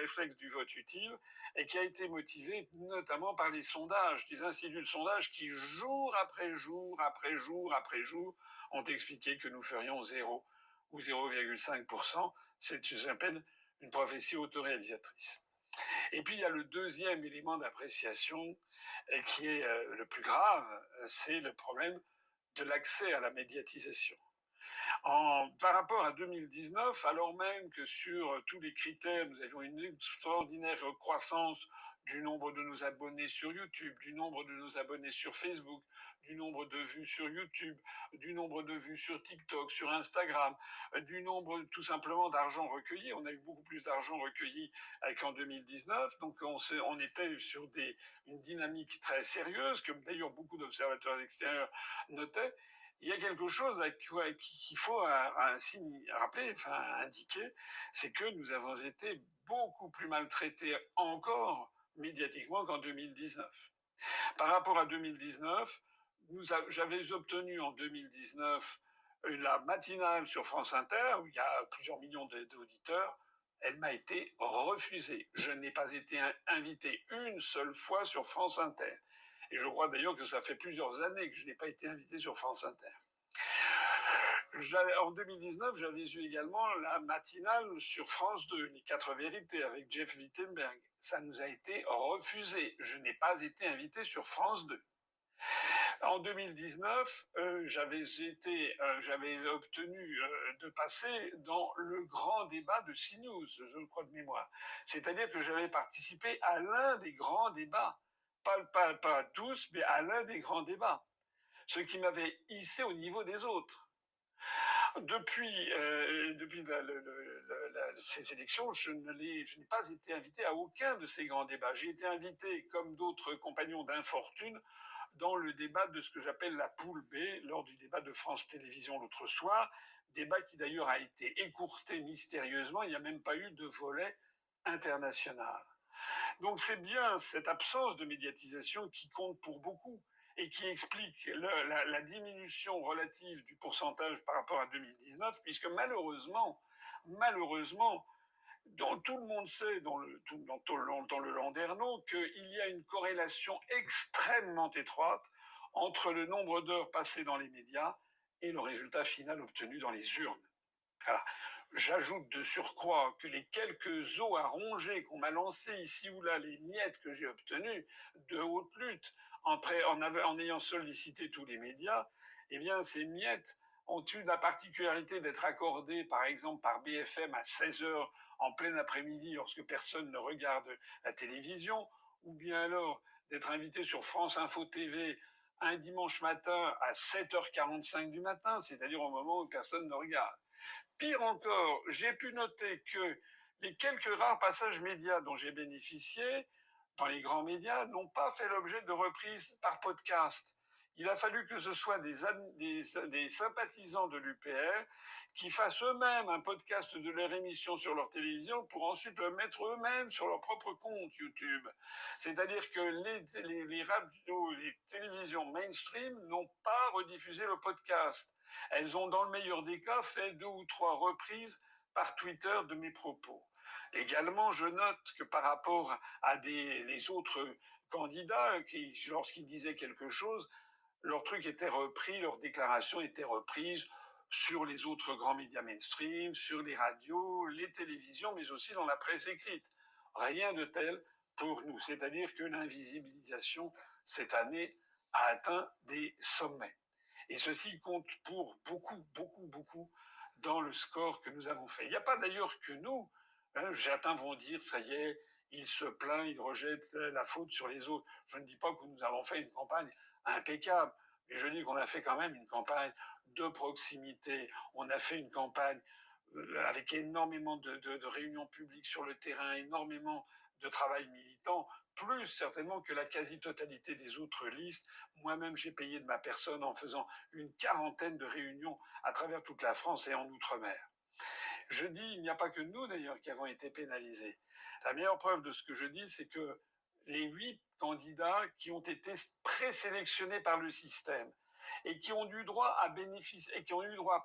réflexe du vote utile et qui a été motivé notamment par les sondages, des instituts de sondage qui, jour après jour, après jour, après jour, ont expliqué que nous ferions 0 ou 0,5%. C'est ce que j'appelle une prophétie autoréalisatrice. Et puis il y a le deuxième élément d'appréciation qui est le plus grave, c'est le problème de l'accès à la médiatisation. Par rapport à 2019, alors même que sur tous les critères, nous avions une extraordinaire croissance du nombre de nos abonnés sur YouTube, du nombre de nos abonnés sur Facebook, du nombre de vues sur YouTube, du nombre de vues sur TikTok, sur Instagram, du nombre tout simplement d'argent recueilli. On a eu beaucoup plus d'argent recueilli qu'en 2019, donc on était sur une dynamique très sérieuse, que d'ailleurs beaucoup d'observateurs extérieurs notaient. Il y a quelque chose qu'il faut rappeler, indiquer, c'est que nous avons été beaucoup plus maltraités encore médiatiquement qu'en 2019. Par rapport à 2019, j'avais obtenu en 2019 la matinale sur France Inter, où il y a plusieurs millions d'auditeurs. Elle m'a été refusée. Je n'ai pas été invité une seule fois sur France Inter. Et je crois d'ailleurs que ça fait plusieurs années que je n'ai pas été invité sur France Inter. En 2019, j'avais eu également la matinale sur France 2, les 4 vérités avec Jeff Wittenberg. Ça nous a été refusé. Je n'ai pas été invité sur France 2. En 2019, j'avais obtenu de passer dans le grand débat de CNews, je crois de mémoire. C'est-à-dire que j'avais participé à l'un des grands débats. Pas tous, mais à l'un des grands débats. Ce qui m'avait hissé au niveau des autres. Depuis ces élections, je n'ai pas été invité à aucun de ces grands débats. J'ai été invité, comme d'autres compagnons d'infortune, dans le débat de ce que j'appelle la poule B, lors du débat de France Télévisions l'autre soir, débat qui d'ailleurs a été écourté mystérieusement, il n'y a même pas eu de volet international. Donc c'est bien cette absence de médiatisation qui compte pour beaucoup et qui explique la diminution relative du pourcentage par rapport à 2019, puisque malheureusement, dont tout le monde sait dans le Landerneau qu'il y a une corrélation extrêmement étroite entre le nombre d'heures passées dans les médias et le résultat final obtenu dans les urnes. Alors, j'ajoute de surcroît que les quelques os à ronger qu'on m'a lancés ici ou là, les miettes que j'ai obtenues de haute lutte, en ayant sollicité tous les médias, eh bien, ces miettes ont eu la particularité d'être accordées, par exemple, par BFM à 16 heures en plein après-midi, lorsque personne ne regarde la télévision, ou bien alors d'être invité sur France Info TV un dimanche matin à 7h45 du matin, c'est-à-dire au moment où personne ne regarde. Pire encore, j'ai pu noter que les quelques rares passages médias dont j'ai bénéficié, dans les grands médias, n'ont pas fait l'objet de reprises par podcast. Il a fallu que ce soit des sympathisants de l'UPR qui fassent eux-mêmes un podcast de leur émission sur leur télévision pour ensuite le mettre eux-mêmes sur leur propre compte YouTube. C'est-à-dire que les radios, les télévisions mainstream n'ont pas rediffusé le podcast. Elles ont, dans le meilleur des cas, fait 2 ou 3 reprises par Twitter de mes propos. Également, je note que par rapport à les autres candidats, lorsqu'ils disaient quelque chose, leur truc était repris, leur déclaration était reprise sur les autres grands médias mainstream, sur les radios, les télévisions, mais aussi dans la presse écrite. Rien de tel pour nous. C'est-à-dire que l'invisibilisation, cette année, a atteint des sommets. Et ceci compte pour beaucoup, beaucoup, beaucoup dans le score que nous avons fait. Il n'y a pas d'ailleurs que nous. Certains vont dire, ça y est, il se plaint, il rejette la faute sur les autres. Je ne dis pas que nous avons fait une campagne impeccable, mais je dis qu'on a fait quand même une campagne de proximité. On a fait une campagne avec énormément de réunions publiques sur le terrain, énormément de travail militant, plus certainement que la quasi-totalité des autres listes. Moi-même, j'ai payé de ma personne en faisant une 40aine de réunions à travers toute la France et en Outre-mer. Je dis, il n'y a pas que nous d'ailleurs qui avons été pénalisés. La meilleure preuve de ce que je dis, c'est que les 8 candidats qui ont été présélectionnés par le système et qui ont eu droit à bénéficier, et qui ont eu droit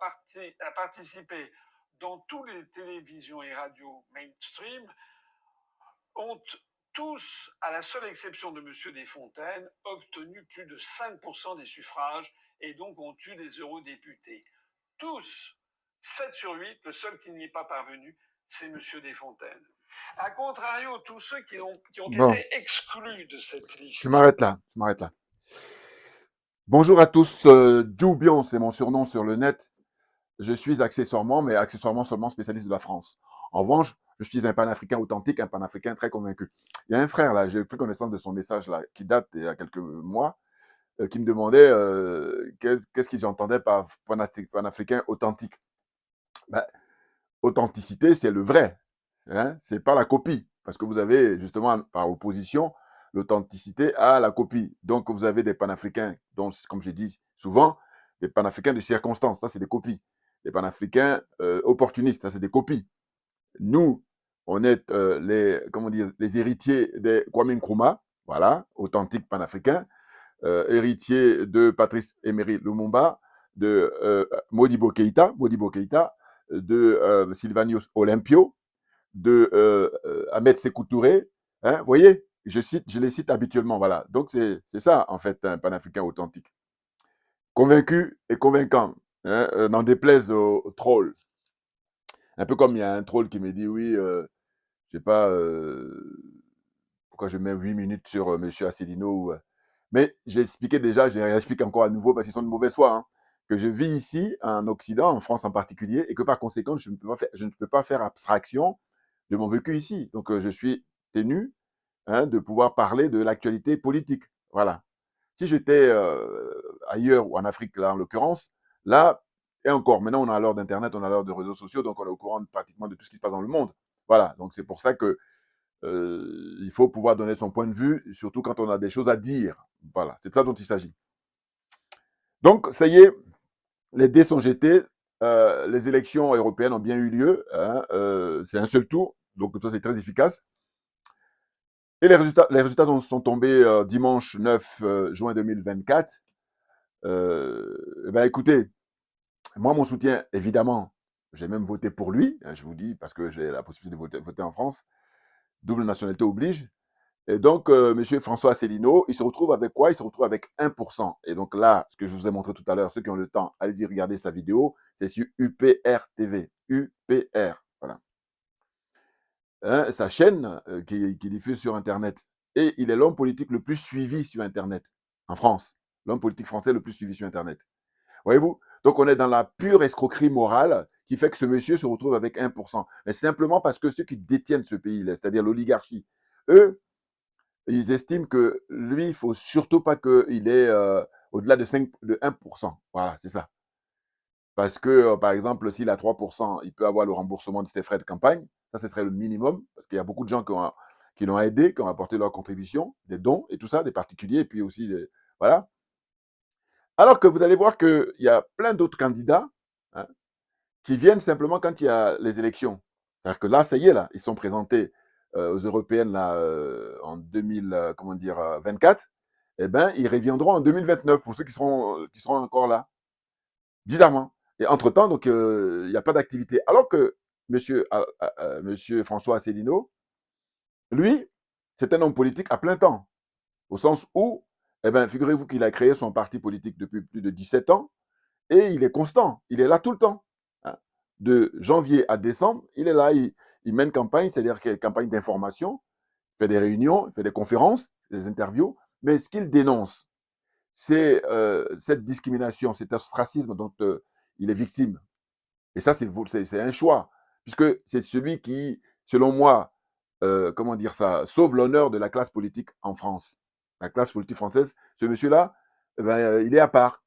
à participer dans toutes les télévisions et radios mainstream, ont tous, à la seule exception de M. Desfontaines, obtenu plus de 5% des suffrages et donc ont eu des eurodéputés. Tous, 7 sur 8, le seul qui n'y est pas parvenu, c'est M. Desfontaines. A contrario, tous ceux qui ont Bon, été exclus de cette je liste. m'arrête là. Je m'arrête là. Bonjour à tous. Joubion, c'est mon surnom sur le net. Je suis accessoirement, mais accessoirement seulement spécialiste de la France. En revanche, je suis un panafricain authentique, un panafricain très convaincu. Il y a un frère là, j'ai pris connaissance de son message là, qui date il y a quelques mois, qui me demandait qu'est-ce qu'il entendait par panafricain authentique. Ben, authenticité, c'est le vrai, hein, c'est pas la copie, parce que vous avez justement par opposition l'authenticité à la copie. Donc vous avez des panafricains, dont, comme je dis souvent, des panafricains de circonstance, ça c'est des copies. Des panafricains opportunistes, ça c'est des copies. Nous, on est comment dire, les héritiers des Kwame Nkrumah, voilà, authentiques panafricains, héritiers de Patrice Emery Lumumba, de Modibo Keïta, de Sylvanus Olympio, de Ahmed Sékou Touré. Hein, vous voyez, je les cite habituellement. Voilà. Donc, c'est ça, en fait, un panafricain authentique. Convaincu et convaincant. Hein, n'en déplaise aux trolls. Un peu comme il y a un troll qui me dit, oui, je sais pas pourquoi je mets 8 minutes sur M. Asselineau. Mais j'ai expliqué déjà, je réexplique encore à nouveau parce qu'ils sont de mauvaise foi, hein, que je vis ici, en Occident, en France en particulier, et que par conséquent, je ne peux pas faire abstraction de mon vécu ici. Donc, je suis tenu, hein, de pouvoir parler de l'actualité politique. Voilà. Si j'étais ailleurs, ou en Afrique, là, en l'occurrence, là, et encore, maintenant, on a l'heure d'Internet, on a l'heure de réseaux sociaux, donc on est au courant pratiquement de tout ce qui se passe dans le monde. Voilà. Donc, c'est pour ça que il faut pouvoir donner son point de vue, surtout quand on a des choses à dire. Voilà, c'est de ça dont il s'agit. Donc, ça y est, les dés sont jetés. Les élections européennes ont bien eu lieu. Hein, c'est un seul tour, donc ça c'est très efficace. Et les résultats sont tombés dimanche 9 juin 2024. Ben écoutez, moi mon soutien, évidemment, j'ai même voté pour lui, hein, je vous dis, parce que j'ai la possibilité de voter en France. Double nationalité oblige. Et donc, M. François Asselineau, il se retrouve avec quoi? Il se retrouve avec 1%. Et donc là, ce que je vous ai montré tout à l'heure, ceux qui ont le temps, allez-y regarder sa vidéo, c'est sur UPR TV. UPR, voilà. Hein, sa chaîne qui diffuse sur Internet. Et il est l'homme politique le plus suivi sur Internet, en France. L'homme politique français le plus suivi sur Internet. Voyez-vous? Donc, on est dans la pure escroquerie morale qui fait que ce monsieur se retrouve avec 1%. Mais simplement parce que ceux qui détiennent ce pays-là, c'est-à-dire l'oligarchie, eux, ils estiment que lui, il ne faut surtout pas qu'il ait au-delà de 1%. Voilà, c'est ça. Parce que, par exemple, s'il a 3%, il peut avoir le remboursement de ses frais de campagne. Ça, ce serait le minimum, parce qu'il y a beaucoup de gens qui l'ont aidé, qui ont apporté leur contribution, des dons et tout ça, des particuliers, et puis aussi, voilà. Alors que vous allez voir qu'il y a plein d'autres candidats, hein, qui viennent simplement quand il y a les élections. C'est-à-dire que là, ça y est, là, ils sont présentés aux européennes là, en 2000, comment dire, 24. Eh bien, ils reviendront en 2029 pour ceux qui seront encore là. Bizarrement. Et entre-temps, donc, il n'y a pas d'activité. Alors que monsieur François Asselineau, lui, c'est un homme politique à plein temps. Au sens où, eh ben, figurez-vous qu'il a créé son parti politique depuis plus de 17 ans et il est constant. Il est là tout le temps. Hein. De janvier à décembre, il est là. Il mène campagne, c'est-à-dire qu'il y a une campagne d'information, il fait des réunions, il fait des conférences, des interviews. Mais ce qu'il dénonce, c'est cette discrimination, cet ostracisme dont il est victime. Et ça, c'est un choix, puisque c'est celui qui, selon moi, comment dire ça, sauve l'honneur de la classe politique en France. La classe politique française, ce monsieur-là, eh ben, il est à part.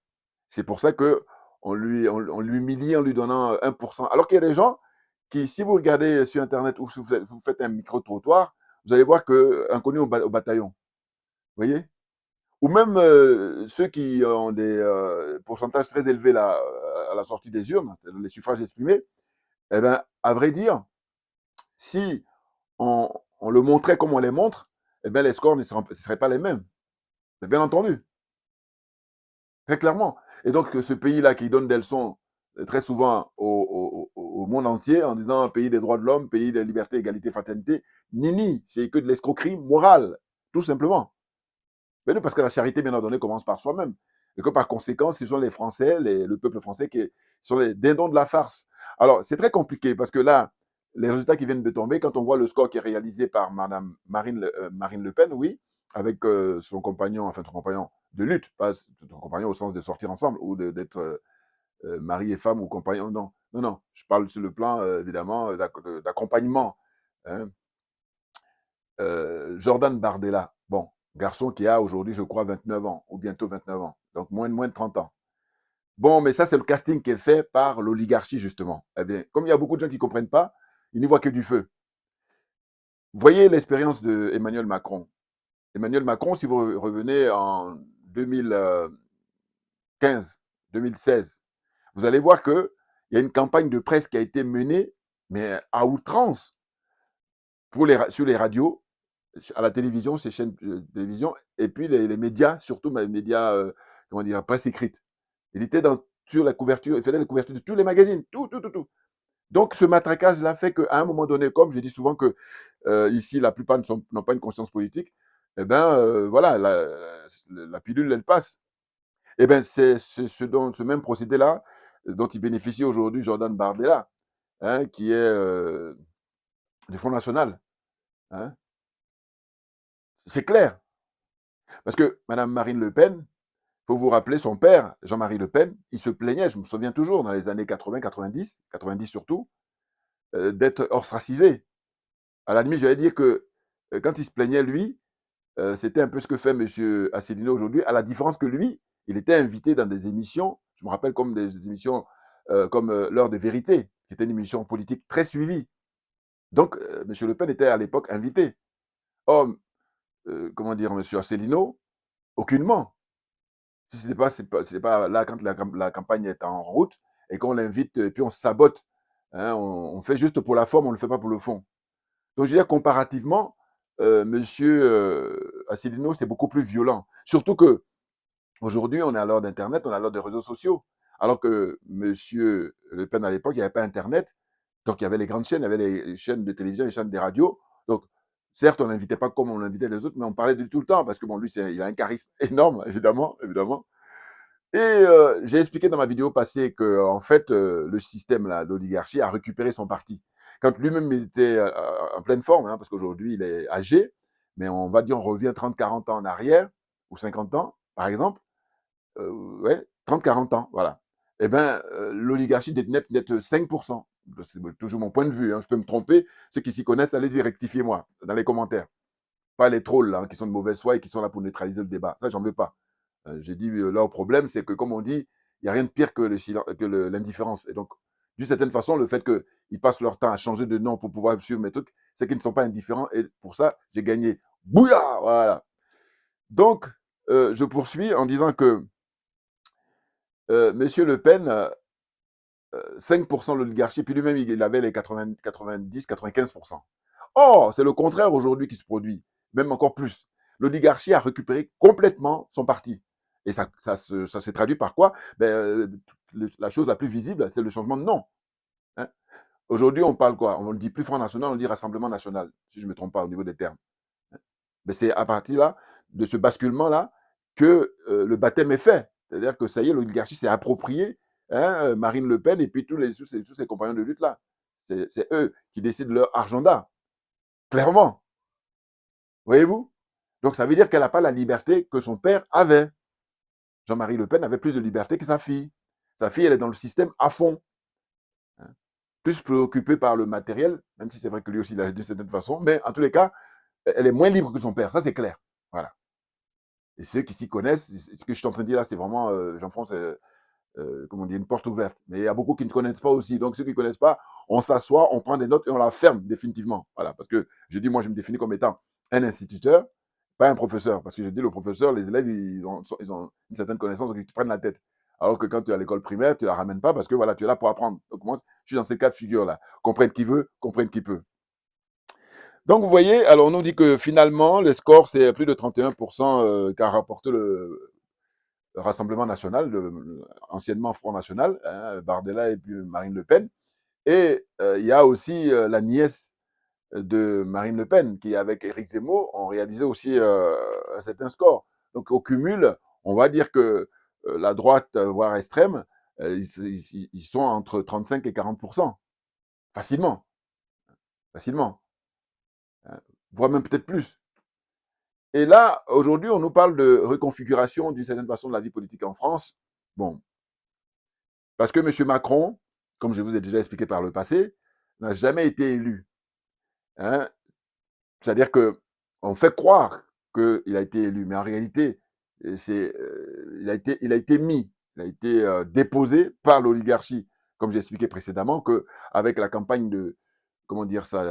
C'est pour ça que on lui humilie en lui donnant 1%. Alors qu'il y a des gens qui, si vous regardez sur Internet ou si vous faites un micro-trottoir, vous allez voir qu'un connu au bataillon. Vous voyez? Ou même ceux qui ont des pourcentages très élevés là, à la sortie des urnes, les suffrages exprimés, eh ben, à vrai dire, si on le montrait comme on les montre, eh ben, les scores ne seraient pas les mêmes. Bien entendu, très clairement. Et donc, ce pays-là qui donne des leçons très souvent au monde entier en disant pays des droits de l'homme, pays de liberté, égalité, fraternité, nini, c'est que de l'escroquerie morale, tout simplement. Mais non, parce que la charité, bien ordonnée, commence par soi-même. Et que par conséquent, ce sont les Français, le peuple français qui sont les dindons de la farce. Alors, c'est très compliqué parce que là, les résultats qui viennent de tomber, quand on voit le score qui est réalisé par Madame Marine Le Pen, oui, avec son compagnon, enfin son compagnon de lutte, pas son compagnon au sens de sortir ensemble ou d'être mari et femme ou compagnon, non, non, non, je parle sur le plan, évidemment, d'accompagnement. Hein. Jordan Bardella, bon, garçon qui a aujourd'hui, je crois, 29 ans, ou bientôt 29 ans, donc moins de 30 ans. Bon, mais ça, c'est le casting qui est fait par l'oligarchie, justement. Eh bien, comme il y a beaucoup de gens qui ne comprennent pas, ils n'y voient que du feu. Voyez l'expérience de Emmanuel Macron. Emmanuel Macron, si vous revenez en 2015, 2016, vous allez voir qu'il y a une campagne de presse qui a été menée, mais à outrance, sur les radios, à la télévision, ces chaînes de télévision, et puis les médias, surtout les médias, comment dire, presse écrite. Il était sur la couverture, il faisait la couverture de tous les magazines, tout, tout, tout, tout. Donc ce matraquage-là fait qu'à un moment donné, comme je dis souvent que ici, la plupart n'ont pas une conscience politique, eh bien, voilà, la pilule, elle passe. Eh bien, c'est ce même procédé-là dont il bénéficie aujourd'hui Jordan Bardella, hein, qui est du Front National. Hein. C'est clair. Parce que Mme Marine Le Pen, il faut vous rappeler, son père, Jean-Marie Le Pen, il se plaignait, je me souviens toujours, dans les années 80, 90, 90 surtout, d'être ostracisé. À la limite, j'allais dire que quand il se plaignait, lui, c'était un peu ce que fait M. Asselineau aujourd'hui, à la différence que lui, il était invité dans des émissions, je me rappelle comme des émissions comme L'heure de vérité, qui était une émission politique très suivie. Donc, M. Le Pen était à l'époque invité. Or, comment dire, M. Asselineau, aucunement. Si c'est pas là quand la campagne est en route et qu'on l'invite et puis on sabote, hein, on fait juste pour la forme, on ne le fait pas pour le fond. Donc, je veux dire, comparativement, Monsieur Asselineau, c'est beaucoup plus violent. Surtout que aujourd'hui, on est à l'heure d'Internet, on est à l'heure des réseaux sociaux. Alors que Monsieur Le Pen, à l'époque, il n'y avait pas Internet. Donc, il y avait les grandes chaînes, il y avait les chaînes de télévision, les chaînes de radio. Donc, certes, on l'invitait pas comme on l'invitait les autres, mais on parlait de lui tout le temps parce que, bon, lui, il a un charisme énorme, évidemment, évidemment. Et j'ai expliqué dans ma vidéo passée que, en fait, le système, l'oligarchie, a récupéré son parti. Quand lui-même il était en pleine forme, hein, parce qu'aujourd'hui il est âgé, mais on va dire on revient 30-40 ans en arrière, ou 50 ans, par exemple, ouais, 30-40 ans, voilà. Eh bien, l'oligarchie détenait peut-être 5%. C'est toujours mon point de vue, hein, je peux me tromper. Ceux qui s'y connaissent, allez-y, rectifiez-moi dans les commentaires. Pas les trolls là, qui sont de mauvaise foi et qui sont là pour neutraliser le débat. Ça, j'en veux pas. J'ai dit, leur problème, c'est que, comme on dit, il n'y a rien de pire que l'indifférence. Et donc, d'une certaine façon, le fait qu'ils passent leur temps à changer de nom pour pouvoir suivre mes trucs, c'est qu'ils ne sont pas indifférents. Et pour ça, j'ai gagné. Bouya. Voilà. Donc, je poursuis en disant que M. Le Pen, 5% de l'oligarchie, puis lui-même, il avait les 80, 90, 95%. Or, c'est le contraire aujourd'hui qui se produit, même encore plus. L'oligarchie a récupéré complètement son parti. Et ça s'est traduit par quoi? Ben, la chose la plus visible, c'est le changement de nom. Hein. Aujourd'hui, on parle quoi? On ne dit plus Front National, on dit Rassemblement National, si je ne me trompe pas au niveau des termes. Mais c'est à partir là, de ce basculement-là, que le baptême est fait. C'est-à-dire que ça y est, l'oligarchie s'est appropriée, hein, Marine Le Pen et puis tous ses compagnons de lutte là. C'est eux qui décident de leur agenda, clairement. Voyez-vous? Donc ça veut dire qu'elle n'a pas la liberté que son père avait. Jean-Marie Le Pen avait plus de liberté que sa fille. Sa fille, elle est dans le système à fond. Hein. Plus préoccupée par le matériel, même si c'est vrai que lui aussi, il a d'une certaine façon, mais en tous les cas, elle est moins libre que son père. Ça, c'est clair. Voilà. Et ceux qui s'y connaissent, ce que je suis en train de dire là, c'est vraiment, Jean-François, comment dire, une porte ouverte. Mais il y a beaucoup qui ne connaissent pas aussi. Donc ceux qui ne connaissent pas, on s'assoit, on prend des notes et on la ferme définitivement. Voilà, parce que je dis, moi, je me définis comme étant un instituteur, pas un professeur. Parce que je dis, le professeur, les élèves, ils ont une certaine connaissance, donc ils prennent la tête. Alors que quand tu es à l'école primaire, tu ne la ramènes pas parce que voilà, tu es là pour apprendre. Donc moi, je suis dans ces cas de figure-là. Comprenne qui veut, comprenne qui peut. Donc vous voyez, alors on nous dit que finalement, les scores, c'est plus de 31% qu'a rapporté le Rassemblement national, anciennement Front National, hein, Bardella et puis Marine Le Pen. Et il y a aussi la nièce de Marine Le Pen, qui avec Éric Zemmour ont réalisé aussi un certain score. Donc au cumul, on va dire que la droite, voire extrême, ils sont entre 35 et 40%. Facilement, facilement. Hein, voire même peut-être plus. Et là, aujourd'hui, on nous parle de reconfiguration d'une certaine façon de la vie politique en France. Bon, parce que M. Macron, comme je vous ai déjà expliqué par le passé, n'a jamais été élu. Hein. C'est-à-dire que on fait croire qu'il a été élu, mais en réalité, il a été mis, il a été déposé par l'oligarchie, comme j'ai expliqué précédemment, qu'avec la campagne de, comment dire ça,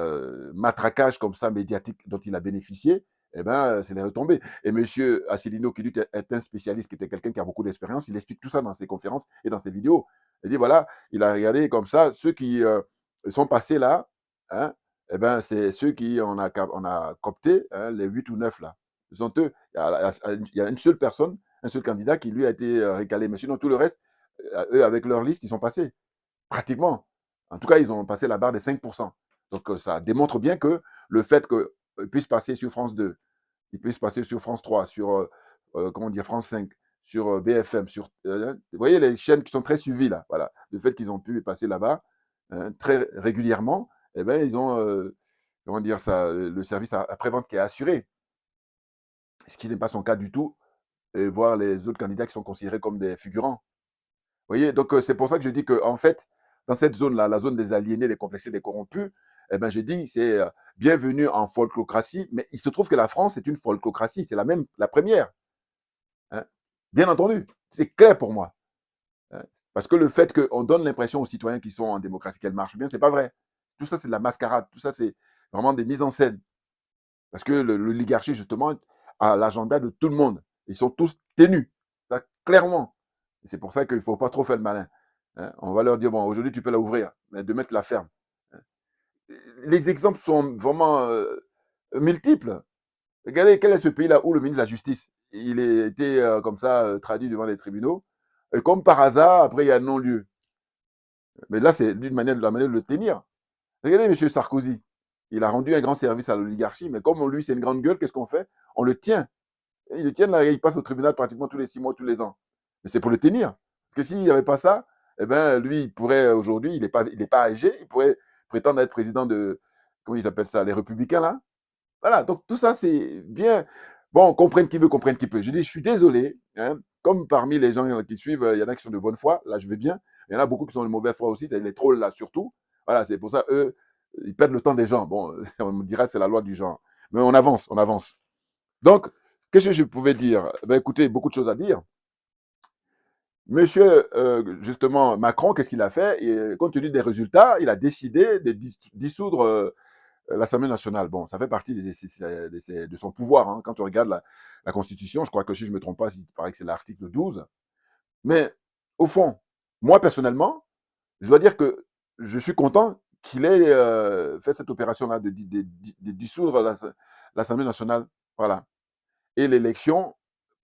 matraquage comme ça médiatique dont il a bénéficié, eh ben, c'est les retombées. Et monsieur Asselineau, qui lui est un spécialiste, qui était quelqu'un qui a beaucoup d'expérience, il explique tout ça dans ses conférences et dans ses vidéos. Il dit voilà, il a regardé comme ça, ceux qui sont passés là, hein, eh ben, c'est ceux qui on a coopté, hein, les 8 ou 9 là. Ce sont eux. Il y a une seule personne, un seul candidat qui lui a été récalé. Mais sinon, tout le reste, eux, avec leur liste, ils sont passés. Pratiquement. En tout cas, ils ont passé la barre des 5%. Donc, ça démontre bien que le fait qu'ils puissent passer sur France 2, ils puissent passer sur France 3, sur comment dire, France 5, sur BFM, vous voyez les chaînes qui sont très suivies là, voilà. Le fait qu'ils ont pu passer là-bas hein, très régulièrement, eh ben, ils ont, comment dire ça, le service après-vente qui est assuré, ce qui n'est pas son cas du tout, et voir les autres candidats qui sont considérés comme des figurants. Vous voyez, donc c'est pour ça que je dis que en fait, dans cette zone-là, la zone des aliénés, des complexés, des corrompus, eh ben, je dis c'est bienvenue en folklocratie, mais il se trouve que la France est une folklocratie, c'est la première. Hein. Bien entendu, c'est clair pour moi. Hein. Parce que le fait qu'on donne l'impression aux citoyens qui sont en démocratie qu'elle marche bien, c'est pas vrai. Tout ça, c'est de la mascarade. Tout ça, c'est vraiment des mises en scène. Parce que l'oligarchie, justement, a l'agenda de tout le monde. Ils sont tous tenus. Ça, clairement. Et c'est pour ça qu'il ne faut pas trop faire le malin. Hein. On va leur dire, bon, aujourd'hui, tu peux la ouvrir, mais demain, tu la fermes. Hein. Les exemples sont vraiment multiples. Regardez, quel est ce pays-là où le ministre de la Justice, il a été comme ça traduit devant les tribunaux. Et comme par hasard, après, il y a un non-lieu. Mais là, c'est d'une manière, de la manière de le tenir. Regardez M. Sarkozy. Il a rendu un grand service à l'oligarchie, mais comme lui, c'est une grande gueule, qu'est-ce qu'on fait? On le tient. Et il le tient là, il passe au tribunal pratiquement tous les 6 mois, tous les ans. Mais c'est pour le tenir. Parce que s'il n'y avait pas ça, eh ben, lui, il pourrait aujourd'hui, il n'est pas âgé, il pourrait prétendre être président de, comment ils appellent ça, les Républicains là. Voilà, donc tout ça, c'est bien. Bon, comprenne qui veut, comprenne qui peut. Je dis, je suis désolé, hein, comme parmi les gens qui suivent, il y en a qui sont de bonne foi, là je vais bien. Il y en a beaucoup qui sont de mauvaise foi aussi, c'est les trolls là surtout. Voilà, c'est pour ça, eux, ils perdent le temps des gens. Bon, on me dira, c'est la loi du genre. Mais on avance, on avance. Donc, qu'est-ce que je pouvais dire? Ben écoutez, beaucoup de choses à dire. Monsieur, justement, Macron, qu'est-ce qu'il a fait? Et, compte tenu des résultats, il a décidé de dissoudre l'Assemblée nationale. Bon, ça fait partie de son pouvoir. Hein. Quand on regarde la Constitution, je crois que si je ne me trompe pas, il paraît que c'est l'article 12. Mais au fond, moi personnellement, je dois dire que je suis content qu'il ait fait cette opération-là de dissoudre l'Assemblée nationale. Voilà. Et l'élection,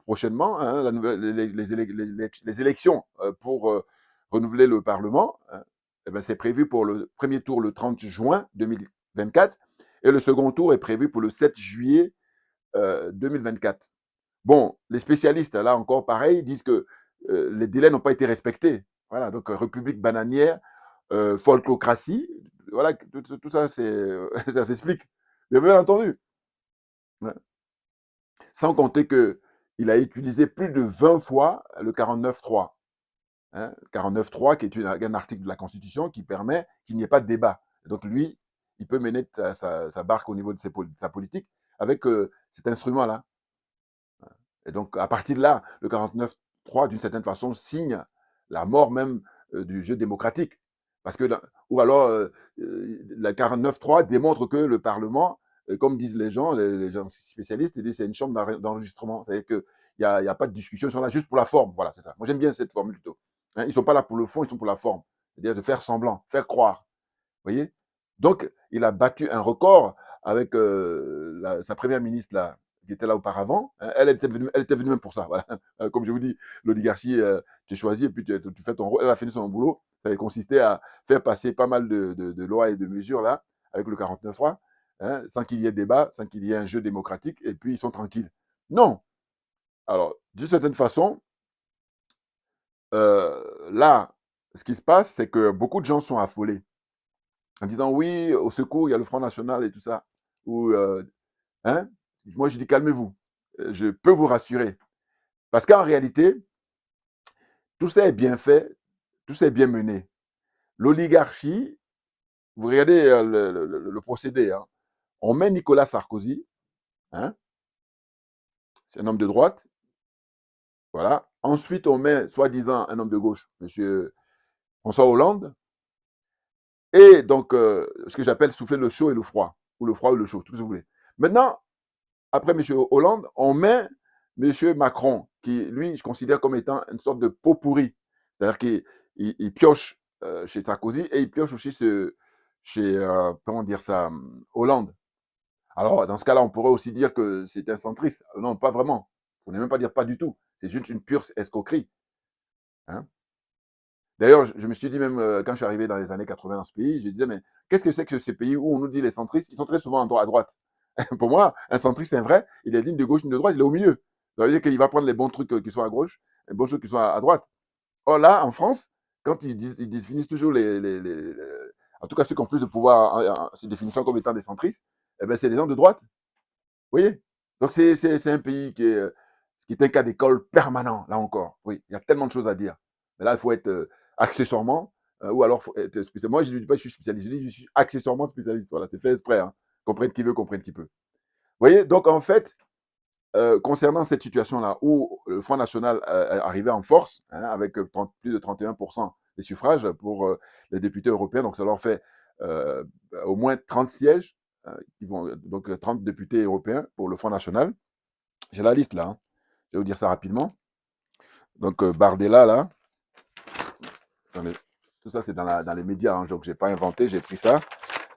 prochainement, hein, les élections pour renouveler le Parlement, hein, eh ben, c'est prévu pour le premier tour le 30 juin 2024 et le second tour est prévu pour le 7 juillet 2024. Bon, les spécialistes, là encore pareil, disent que les délais n'ont pas été respectés. Voilà, donc république bananière, folklocratie, voilà, tout ça, ça s'explique. Bien entendu. Ouais. Sans compter qu'il a utilisé plus de 20 fois le 49.3. Hein, 49.3 qui est un article de la Constitution qui permet qu'il n'y ait pas de débat. Donc lui, il peut mener sa barque au niveau de sa politique avec cet instrument-là. Et donc à partir de là, le 49.3, d'une certaine façon, signe la mort même du jeu démocratique. Parce que, ou alors, le 49.3 démontre que le Parlement, comme disent les gens spécialistes, ils disent que c'est une chambre d'enregistrement. C'est-à-dire qu'il n'y a pas de discussion, ils sont là juste pour la forme. Voilà, c'est ça. Moi, j'aime bien cette forme plutôt. Hein, ils ne sont pas là pour le fond, ils sont pour la forme. C'est-à-dire de faire semblant, faire croire. Vous voyez? Donc, il a battu un record avec sa première ministre, là, qui était là auparavant. Hein, elle était venue même pour ça. Voilà. Comme je vous dis, l'oligarchie, tu choisis et puis tu fais ton rôle. Elle a fini son boulot. Ça a consisté à faire passer pas mal de lois et de mesures là, avec le 49.3. hein, sans qu'il y ait débat, sans qu'il y ait un jeu démocratique, et puis ils sont tranquilles. Non. Alors, d'une certaine façon, là, ce qui se passe, c'est que beaucoup de gens sont affolés en disant oui, au secours, il y a le Front National et tout ça. Ou, hein, moi, je dis calmez-vous. Je peux vous rassurer. Parce qu'en réalité, tout ça est bien fait, tout ça est bien mené. L'oligarchie, vous regardez le procédé, hein. On met Nicolas Sarkozy, hein, c'est un homme de droite, voilà. Ensuite, on met, soi-disant, un homme de gauche, M. François Hollande, et donc, ce que j'appelle souffler le chaud et le froid, ou le froid ou le chaud, tout ce que vous voulez. Maintenant, après M. Hollande, on met M. Macron, qui, lui, je considère comme étant une sorte de pot pourri. C'est-à-dire qu'il pioche chez Sarkozy et il pioche aussi chez, comment dire ça, Hollande. Alors, dans ce cas-là, on pourrait aussi dire que c'est un centriste. Non, pas vraiment. On n'est même pas dire pas du tout. C'est juste une pure escroquerie. Hein. D'ailleurs, je me suis dit même, quand je suis arrivé dans les années 80 dans ce pays, je disais, mais qu'est-ce que c'est que ces pays où on nous dit les centristes? Ils sont très souvent à droite. Pour moi, un centriste, c'est vrai, il est ligne de gauche, ligne de droite, il est au milieu. Ça veut dire qu'il va prendre les bons trucs qui sont à gauche, les bons trucs qui sont à droite. Or là, en France, quand ils définissent toujours en tout cas ceux qui ont plus de pouvoir, se définissant comme étant des centristes, eh ben, c'est les gens de droite. Vous voyez? Donc c'est un pays qui est un cas d'école permanent, là encore. Oui, il y a tellement de choses à dire. Mais là, il faut être accessoirement, ou alors faut être spécialiste. Moi, je ne dis pas que je suis spécialiste, je dis que je suis accessoirement spécialiste. Voilà, c'est fait exprès. Hein. Comprenne qui veut, comprenne qui peut. Vous voyez? Donc, en fait, concernant cette situation-là, où le Front National arrivait en force, hein, avec plus de 31% des suffrages pour les députés européens, donc ça leur fait au moins 30 sièges, donc 30 députés européens pour le Front National. J'ai la liste là, hein. Je vais vous dire ça rapidement. Donc Bardella là, tout ça c'est dans les médias, hein, donc je n'ai pas inventé, j'ai pris ça.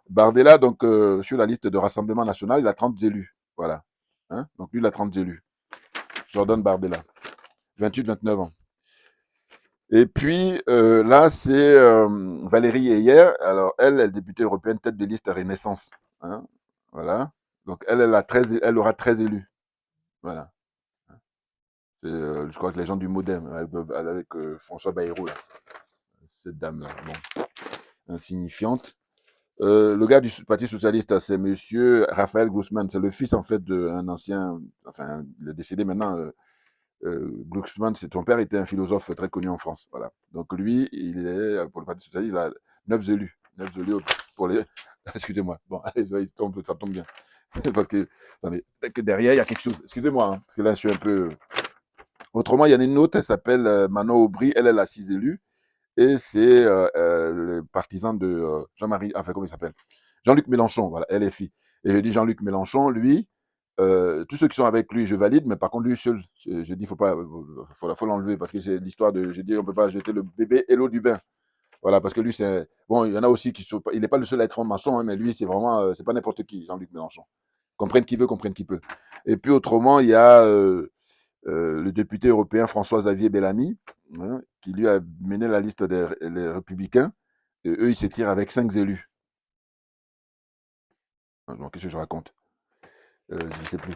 Bardella, donc sur la liste de Rassemblement National, il a 30 élus. Voilà. Hein, donc lui, il a 30 élus. Jordan Bardella, 28-29 ans. Et puis là, c'est Valérie Heyer. Alors, elle est députée européenne, tête de liste Renaissance. Hein, voilà. Donc, elle aura 13 élus. Voilà. Je crois que les gens du Modem, avec François Bayrou, là. Cette dame-là, bon, insignifiante. Le gars du Parti Socialiste, c'est monsieur Raphaël Glucksmann. C'est le fils, en fait, d'un ancien, enfin, il est décédé maintenant. Glucksmann, son père était un philosophe très connu en France. Voilà. Donc lui, il est, pour le Parti Socialiste, il a 9 élus. 9 élus pour les. Excusez-moi. Bon, allez, ça tombe bien. Parce que, attendez, que derrière, il y a quelque chose. Excusez-moi, hein, parce que là, je suis un peu. Autrement, il y en a une autre, elle s'appelle Manon Aubry. Elle a 6 élus. Et c'est le partisan de Jean-Marie, enfin, comment il s'appelle? Jean-Luc Mélenchon, voilà, LFI. Et je dis Jean-Luc Mélenchon, lui, tous ceux qui sont avec lui, je valide, mais par contre, lui seul, je dis, faut l'enlever, parce que c'est l'histoire de, je dis, on peut pas jeter le bébé et l'eau du bain. Voilà, parce que lui, c'est, bon, il y en a aussi qui sont, il n'est pas le seul à être franc-maçon, hein, mais lui, c'est vraiment, c'est pas n'importe qui, Jean-Luc Mélenchon. Comprenne qui veut, comprenne qui peut. Et puis, autrement, il y a le député européen François-Xavier Bellamy, hein, qui lui a mené la liste des Républicains. Et eux, ils se tirent avec 5 élus. Donc, qu'est-ce que je raconte? Je ne sais plus.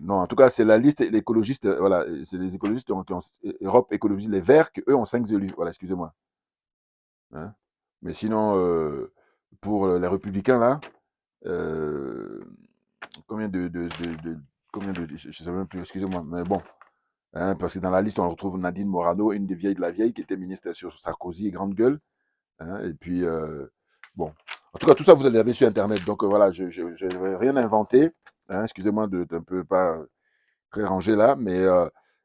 Non, en tout cas, c'est la liste, les écologistes, voilà, c'est les écologistes qui ont Europe Écologie Les Verts, qui eux ont 5 élus. Voilà, excusez-moi. Hein. Mais sinon, pour les Républicains, là, euh, combien combien je sais même plus, excusez-moi, mais bon, hein, parce que dans la liste, on retrouve Nadine Morano, une des vieilles de la vieille, qui était ministre sur Sarkozy, grande gueule. Hein, et puis, bon. En tout cas, tout ça, vous l'avez sur Internet. Donc, voilà, je n'ai rien inventé. Hein, excusez-moi d'un peu pas très rangé là, mais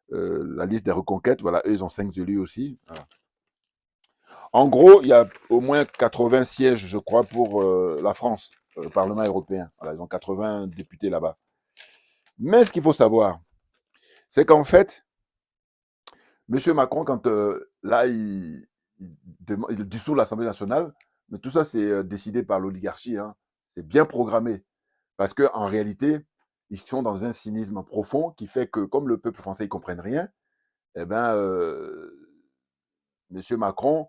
la liste des reconquêtes, voilà, eux, ils ont 5 élus aussi. Voilà. En gros, il y a au moins 80 sièges, je crois, pour la France, le Parlement européen. Voilà, ils ont 80 députés là-bas. Mais ce qu'il faut savoir, c'est qu'en fait, M. Macron, quand là, il dissout l'Assemblée nationale, mais tout ça, c'est décidé par l'oligarchie. Hein. C'est bien programmé. Parce qu'en réalité, ils sont dans un cynisme profond qui fait que, comme le peuple français ne comprenne rien, eh ben, M. Macron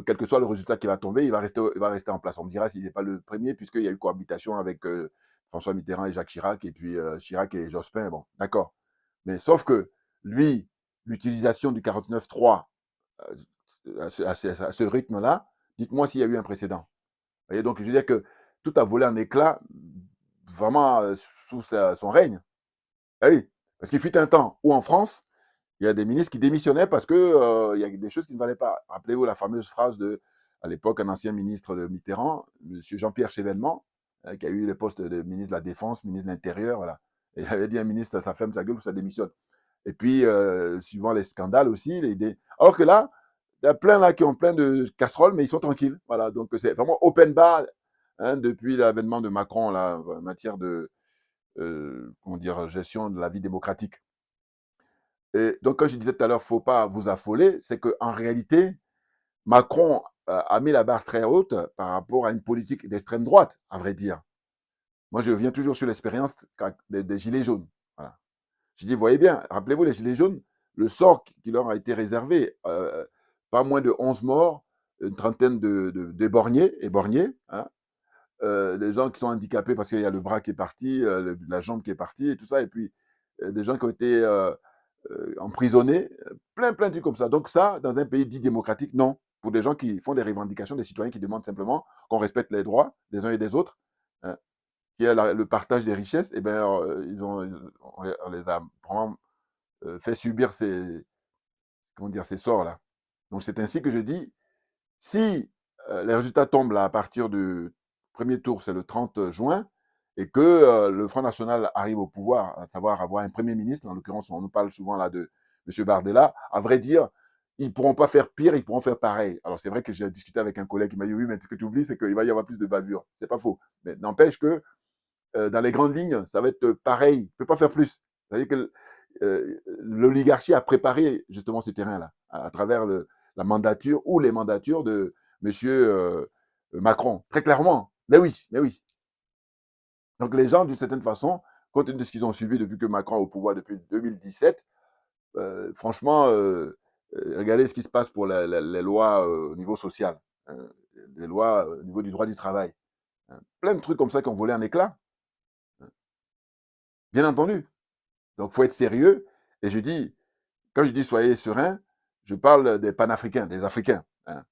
quel que soit le résultat qui va tomber, il va rester en place. On me dira s'il n'est pas le premier, puisqu'il y a eu cohabitation avec François Mitterrand et Jacques Chirac, et puis Chirac et Jospin, bon, d'accord. Mais sauf que lui, l'utilisation du 49.3 à ce rythme-là, dites-moi s'il y a eu un précédent. Vous voyez, donc je veux dire que tout a volé en éclats, vraiment sous son règne. Ah oui, parce qu'il fut un temps où en France, il y a des ministres qui démissionnaient parce que il y a des choses qui ne valaient pas. Rappelez-vous la fameuse phrase de, à l'époque, un ancien ministre de Mitterrand, M. Jean-Pierre Chevènement, qui a eu le poste de ministre de la Défense, ministre de l'Intérieur, voilà. Et il avait dit à un ministre à sa femme, sa gueule, ou ça démissionne. Et puis, suivant les scandales aussi, alors que là, il y a plein là qui ont plein de casseroles, mais ils sont tranquilles. Voilà, donc c'est vraiment open bar hein, depuis l'avènement de Macron là, en matière de comment dire, gestion de la vie démocratique. Et donc, quand je disais tout à l'heure, faut pas vous affoler, c'est qu'en réalité, Macron a mis la barre très haute par rapport à une politique d'extrême droite, à vrai dire. Moi, je reviens toujours sur l'expérience des Gilets jaunes. Voilà. Je dis, voyez bien, rappelez-vous les Gilets jaunes, le sort qui leur a été réservé, pas moins de 11 morts, une trentaine d'éborgnés, hein, des gens qui sont handicapés parce qu'il y a le bras qui est parti, la jambe qui est partie et tout ça, et puis des gens qui ont été emprisonnés, plein de trucs comme ça. Donc ça, dans un pays dit démocratique, non. Pour des gens qui font des revendications, des citoyens qui demandent simplement qu'on respecte les droits des uns et des autres, hein, qui est le partage des richesses, eh bien, on les a vraiment fait subir comment dire, ces sorts-là. Donc c'est ainsi que je dis, si les résultats tombent là à partir du premier tour, c'est le 30 juin, et que le Front National arrive au pouvoir, à savoir avoir un Premier ministre, en l'occurrence, on nous parle souvent là de M. Bardella, à vrai dire, ils ne pourront pas faire pire, ils pourront faire pareil. Alors c'est vrai que j'ai discuté avec un collègue qui m'a dit, oui, mais ce que tu oublies, c'est qu'il va y avoir plus de bavures. C'est pas faux. Mais n'empêche que dans les grandes lignes, ça va être pareil. Il ne peut pas faire plus. C'est-à-dire que l'oligarchie a préparé justement ce terrain-là, à travers la mandature ou les mandatures de M. Macron. Très clairement. Mais oui, mais oui. Donc les gens, d'une certaine façon, compte tenu de ce qu'ils ont suivi depuis que Macron est au pouvoir depuis 2017, franchement, regardez ce qui se passe pour les lois au niveau social, hein, les lois au niveau du droit du travail. Hein. Plein de trucs comme ça qui ont volé en éclats, hein, bien entendu. Donc, il faut être sérieux. Et je dis, quand je dis soyez serein, je parle des panafricains, des Africains. Hein.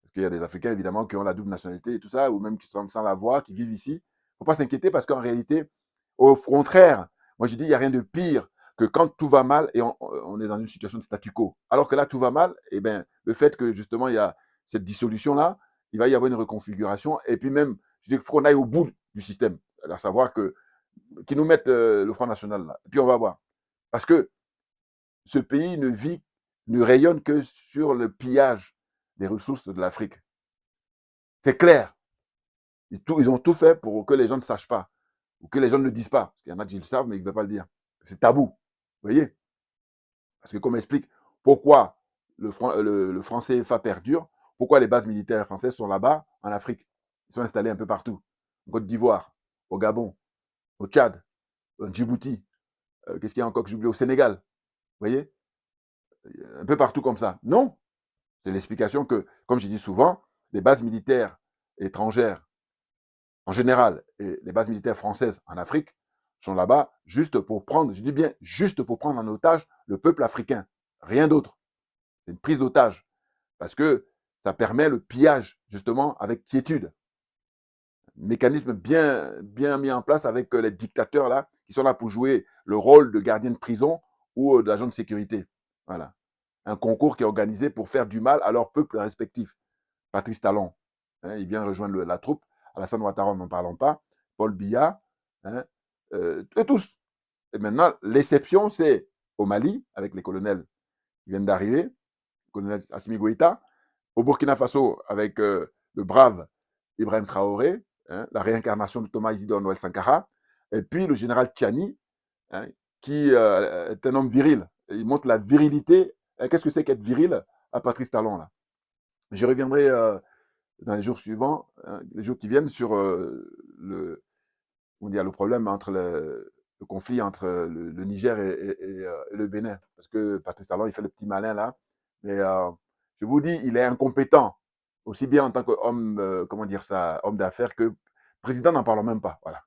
Parce qu'il y a des Africains, évidemment, qui ont la double nationalité et tout ça, ou même qui sont sans la voix, qui vivent ici. Il ne faut pas s'inquiéter parce qu'en réalité, au contraire, moi je dis, il n'y a rien de pire que quand tout va mal et on est dans une situation de statu quo. Alors que là, tout va mal, eh bien, le fait que justement, il y a cette dissolution-là, il va y avoir une reconfiguration. Et puis même, je dis qu'il faut qu'on aille au bout du système. À savoir que, qu'ils nous mettent le Front National là. Et puis on va voir. Parce que ce pays ne rayonne que sur le pillage des ressources de l'Afrique. C'est clair. Ils ont tout fait pour que les gens ne sachent pas, ou que les gens ne le disent pas. Parce qu'il y en a qui le savent, mais ils ne veulent pas le dire. C'est tabou. Vous voyez? Parce que comme explique pourquoi le franc CFA perdure, pourquoi les bases militaires françaises sont là-bas, en Afrique. Ils sont installés un peu partout. En Côte d'Ivoire, au Gabon, au Tchad, en Djibouti. Qu'est-ce qu'il y a encore que j'oublie? Au Sénégal. Vous voyez? Un peu partout comme ça. Non. C'est l'explication que, comme je dis souvent, les bases militaires étrangères en général, et les bases militaires françaises en Afrique sont là-bas juste pour prendre, je dis bien juste pour prendre en otage le peuple africain. Rien d'autre. C'est une prise d'otage. Parce que ça permet le pillage, justement, avec quiétude. Mécanisme bien mis en place avec les dictateurs là, qui sont là pour jouer le rôle de gardien de prison ou d'agent de sécurité. Voilà. Un concours qui est organisé pour faire du mal à leur peuple respectif. Patrice Talon, hein, il vient rejoindre la troupe. Alassane Ouattara, n'en parlons pas. Paul Biya, hein, et tous. Et maintenant, l'exception, c'est au Mali, avec les colonels qui viennent d'arriver, le colonel Assimi Goïta. Au Burkina Faso, avec le brave Ibrahim Traoré, hein, la réincarnation de Thomas Isidore Noël Sankara. Et puis le général Tchani, hein, qui est un homme viril. Il montre la virilité. Qu'est-ce que c'est qu'être viril à Patrice Talon, là? Je reviendrai dans les jours suivants, hein, les jours qui viennent, sur le problème entre le conflit entre le Niger et le Bénin. Parce que Patrice Talon, il fait le petit malin là. Mais je vous dis, il est incompétent. aussi bien en tant qu'homme, comment dire ça, homme d'affaires que président, n'en parlons même pas. Voilà.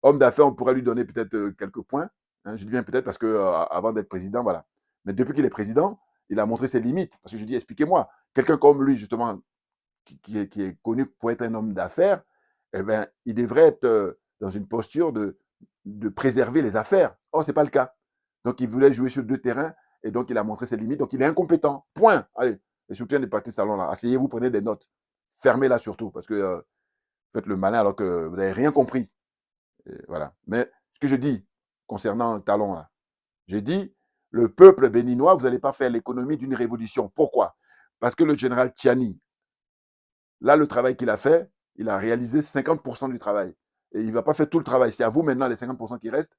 Homme d'affaires, on pourrait lui donner peut-être quelques points. Hein, je dis bien peut-être parce que avant d'être président, voilà. Mais depuis qu'il est président, il a montré ses limites. Parce que je dis, expliquez-moi, quelqu'un comme lui, justement, qui est connu pour être un homme d'affaires, eh ben, il devrait être dans une posture de préserver les affaires. Or, ce n'est pas le cas. Donc, il voulait jouer sur deux terrains et donc il a montré ses limites. Donc, il est incompétent. Point. Allez, les soutiens de parti salon là. Asseyez-vous, prenez des notes. Fermez-la surtout parce que faites le malin alors que vous n'avez rien compris. Et voilà. Mais ce que je dis concernant Talon là, j'ai dit, le peuple béninois, vous n'allez pas faire l'économie d'une révolution. Pourquoi? Parce que le général Tchiani, là, le travail qu'il a fait, il a réalisé 50% du travail. Et il ne va pas faire tout le travail. C'est à vous maintenant, les 50% qui restent,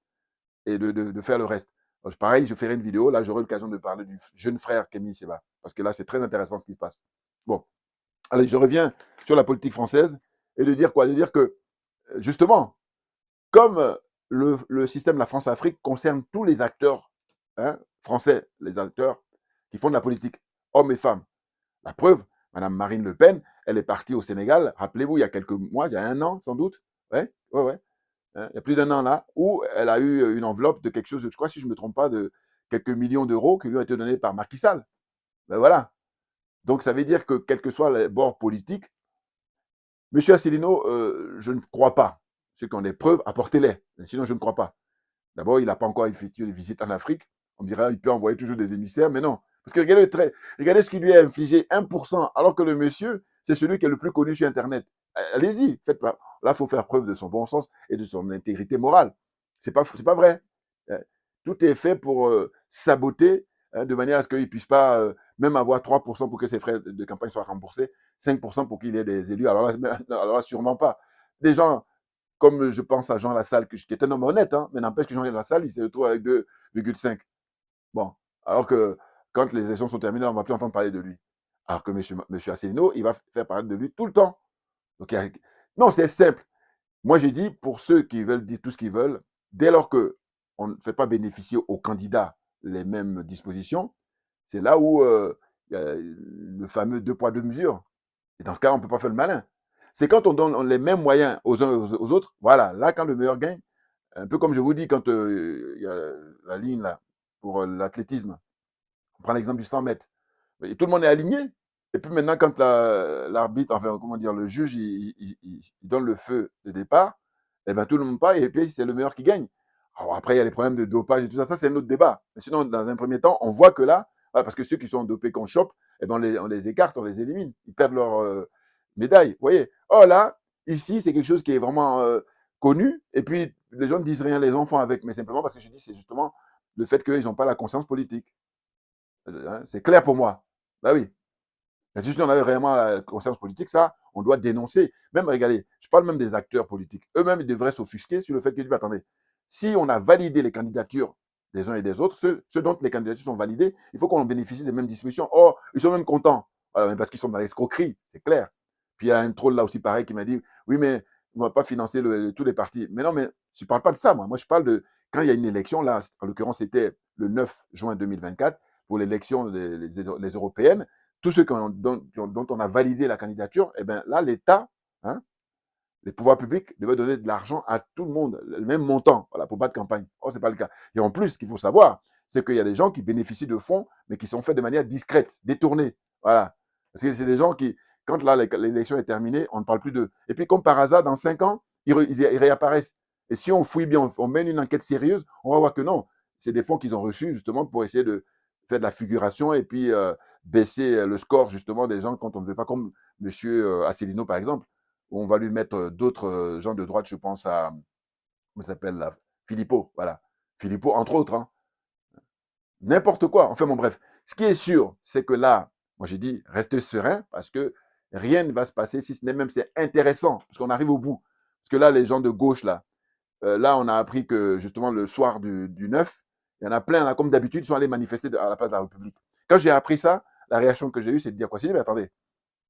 et de faire le reste. Donc, pareil, je ferai une vidéo. Là, j'aurai l'occasion de parler du jeune frère Kémy Seba. Parce que là, c'est très intéressant ce qui se passe. Bon, allez, je reviens sur la politique française et de dire quoi? De dire que, justement, comme le système de la France-Afrique concerne tous les acteurs hein, français, les acteurs qui font de la politique, hommes et femmes. La preuve, Madame Marine Le Pen, elle est partie au Sénégal, rappelez-vous, il y a quelques mois, il y a un an sans doute, ouais, hein, il y a plus d'un an là, où elle a eu une enveloppe de quelque chose, je crois, si je ne me trompe pas, de quelques millions d'euros qui lui ont été donnés par Macky Sall. Ben voilà. Donc ça veut dire que quel que soit le bord politique, M. Asselineau, je ne crois pas. Ceux qui ont des preuves, apportez-les. Sinon, je ne crois pas. D'abord, il n'a pas encore effectué des visites en Afrique. On me dira, il peut envoyer toujours des émissaires, mais non. Parce que regardez ce qui lui a infligé 1%, alors que le monsieur, c'est celui qui est le plus connu sur Internet. Allez-y, faites pas. Là, il faut faire preuve de son bon sens et de son intégrité morale. C'est pas vrai. Euh, Tout est fait pour saboter hein, de manière à ce qu'il ne puisse pas même avoir 3% pour que ses frais de campagne soient remboursés, 5% pour qu'il ait des élus. Alors là, sûrement pas. Des gens comme je pense à Jean Lassalle, qui est un homme honnête, hein, mais n'empêche que Jean Lassalle, il se retrouve avec 2,5. Bon, alors que quand les élections sont terminées, on ne va plus entendre parler de lui. Alors que monsieur Asselineau, il va faire parler de lui tout le temps. Donc, non, c'est simple. Moi, j'ai dit, pour ceux qui veulent dire tout ce qu'ils veulent, dès lors qu'on ne fait pas bénéficier aux candidats les mêmes dispositions, c'est là où y a le fameux deux poids, deux mesures. Et dans ce cas, on ne peut pas faire le malin. C'est quand on donne les mêmes moyens aux uns aux autres, voilà, là, quand le meilleur gagne, un peu comme je vous dis, quand il y a la ligne là, pour l'athlétisme, on prend l'exemple du 100 mètres, et tout le monde est aligné. Et puis maintenant, quand l'arbitre, enfin, comment dire, le juge, il donne le feu de départ, et ben tout le monde part, et puis c'est le meilleur qui gagne. Alors après, il y a les problèmes de dopage et tout ça, c'est un autre débat. Mais sinon, dans un premier temps, on voit que là, voilà, parce que ceux qui sont dopés qu'on chope, eh ben on les écarte, on les élimine. Ils perdent leur médaille. Vous voyez? Oh là, ici, c'est quelque chose qui est vraiment connu, et puis les gens ne disent rien, les enfants avec, mais simplement parce que je dis, c'est justement le fait qu'ils n'ont pas la conscience politique. Hein, c'est clair pour moi. Bah oui. Mais si on avait vraiment la conscience politique, ça, on doit dénoncer. Même, regardez, je parle même des acteurs politiques. Eux-mêmes, ils devraient s'offusquer sur le fait qu'ils disent, attendez, si on a validé les candidatures des uns et des autres, ceux dont les candidatures sont validées, il faut qu'on bénéficie des mêmes dispositions. Oh, ils sont même contents. Voilà, mais parce qu'ils sont dans l'escroquerie, c'est clair. Puis il y a un troll là aussi pareil qui m'a dit, oui, mais on ne va pas financer tous les partis. Mais non, mais je ne parle pas de ça, moi. Moi, je parle de quand il y a une élection, là, en l'occurrence, c'était le 9 juin 2024, pour l'élection des européennes, tous ceux dont on a validé la candidature, eh bien là, l'État, hein, les pouvoirs publics devaient donner de l'argent à tout le monde, le même montant, voilà, pour battre campagne. Or, ce n'est pas le cas. Et en plus, ce qu'il faut savoir, c'est qu'il y a des gens qui bénéficient de fonds, mais qui sont faits de manière discrète, détournée. Voilà. Parce que c'est des gens qui, quand là, l'élection est terminée, on ne parle plus d'eux. Et puis, comme par hasard, dans 5 ans, ils réapparaissent. Et si on fouille bien, on mène une enquête sérieuse, on va voir que non, c'est des fonds qu'ils ont reçus justement pour essayer de faire de la figuration et puis baisser le score justement des gens quand on ne veut pas, comme M. Asselineau par exemple, où on va lui mettre d'autres gens de droite, je pense à, comment ça s'appelle là, Philippot, voilà. Philippot, entre autres, hein. N'importe quoi. Enfin bon, bref. Ce qui est sûr, c'est que là, moi j'ai dit, restez serein parce que rien ne va se passer, si ce n'est même c'est intéressant, parce qu'on arrive au bout. Parce que là, les gens de gauche, là, on a appris que justement le soir du 9, il y en a plein, là, comme d'habitude, ils sont allés manifester à la place de la République. Quand j'ai appris ça, la réaction que j'ai eue, c'est de dire quoi? C'est mais attendez,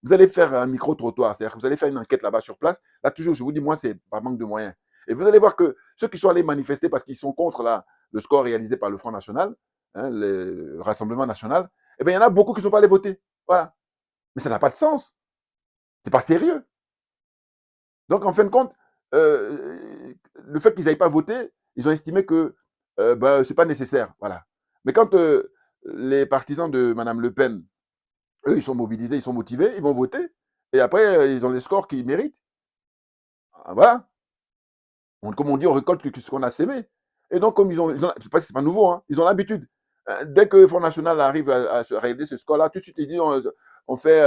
vous allez faire un micro-trottoir, c'est-à-dire que vous allez faire une enquête là-bas sur place. Là, toujours, je vous dis, moi, c'est par manque de moyens. Et vous allez voir que ceux qui sont allés manifester parce qu'ils sont contre le score réalisé par le Front National, hein, le Rassemblement National, eh bien, il y en a beaucoup qui ne sont pas allés voter. Voilà. Mais ça n'a pas de sens. C'est pas sérieux. Donc, en fin de compte, le fait qu'ils n'aillent pas voter, ils ont estimé que ben, ce n'est pas nécessaire. Voilà. Mais quand les partisans de Mme Le Pen, eux, ils sont mobilisés, ils sont motivés, ils vont voter. Et après, ils ont les scores qu'ils méritent. Ah, voilà. Comme on dit, on récolte ce qu'on a sémé. Et donc, comme c'est pas nouveau, hein, ils ont l'habitude. Dès que le Front National arrive à régler ce score-là, tout de suite, ils disent on fait,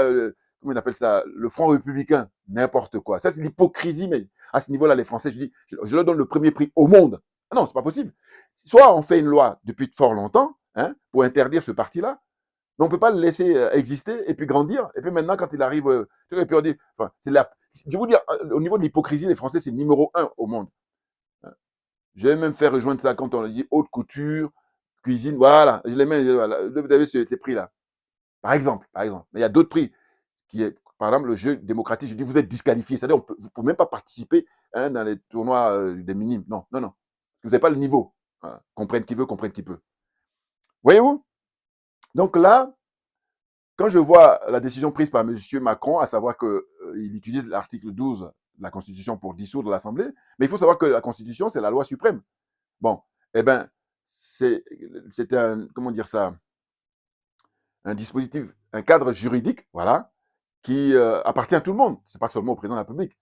comment on appelle ça, le Front républicain. N'importe quoi. Ça, c'est l'hypocrisie, mais à ce niveau-là, les Français, je dis, je leur donne le premier prix au monde. Ah non, c'est pas possible. Soit on fait une loi depuis fort longtemps hein, pour interdire ce parti-là, mais on ne peut pas le laisser exister et puis grandir. Et puis maintenant, quand il arrive, et puis on dit, enfin, je vais vous dire, au niveau de l'hypocrisie, les Français, c'est numéro un au monde. Je vais même faire rejoindre ça quand on dit haute couture, cuisine, voilà, je les mets, voilà, vous avez ces prix-là. Par exemple, Mais il y a d'autres prix qui est, par exemple, le jeu démocratique. Je dis, vous êtes disqualifié. C'est-à-dire, vous ne pouvez même pas participer hein, dans les tournois des minimes. Non, non, non. Vous n'avez pas le niveau. Voilà. Comprenne qui veut, comprenne qui peut. Voyez-vous? Donc là, quand je vois la décision prise par M. Macron, à savoir qu'il utilise l'article 12 de la Constitution pour dissoudre l'Assemblée, mais il faut savoir que la Constitution, c'est la loi suprême. Bon, eh bien, c'est un, comment dire ça, un dispositif, un cadre juridique, voilà, qui appartient à tout le monde. Ce n'est pas seulement au président de la République.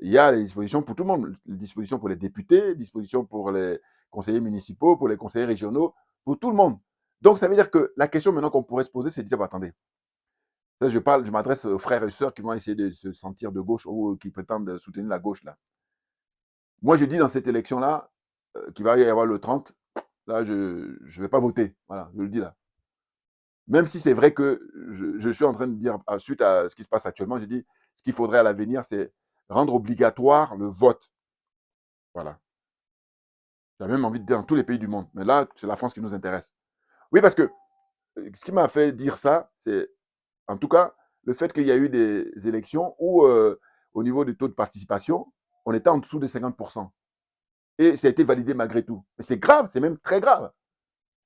Il y a les dispositions pour tout le monde. Les dispositions pour les députés, dispositions pour les conseillers municipaux, pour les conseillers régionaux, pour tout le monde. Donc, ça veut dire que la question maintenant qu'on pourrait se poser, c'est de dire, bah, attendez, là, je m'adresse aux frères et sœurs qui vont essayer de se sentir de gauche ou qui prétendent soutenir la gauche, là. Moi, je dis dans cette élection-là, qui va y avoir le 30, là, je ne vais pas voter. Voilà, je le dis là. Même si c'est vrai que je suis en train de dire, suite à ce qui se passe actuellement, j'ai dit, ce qu'il faudrait à l'avenir, c'est rendre obligatoire le vote. Voilà. J'ai même envie de dire dans tous les pays du monde. Mais là, c'est la France qui nous intéresse. Oui, parce que ce qui m'a fait dire ça, c'est en tout cas le fait qu'il y a eu des élections où, au niveau du taux de participation, on était en dessous de 50%. Et ça a été validé malgré tout. Mais c'est grave, c'est même très grave.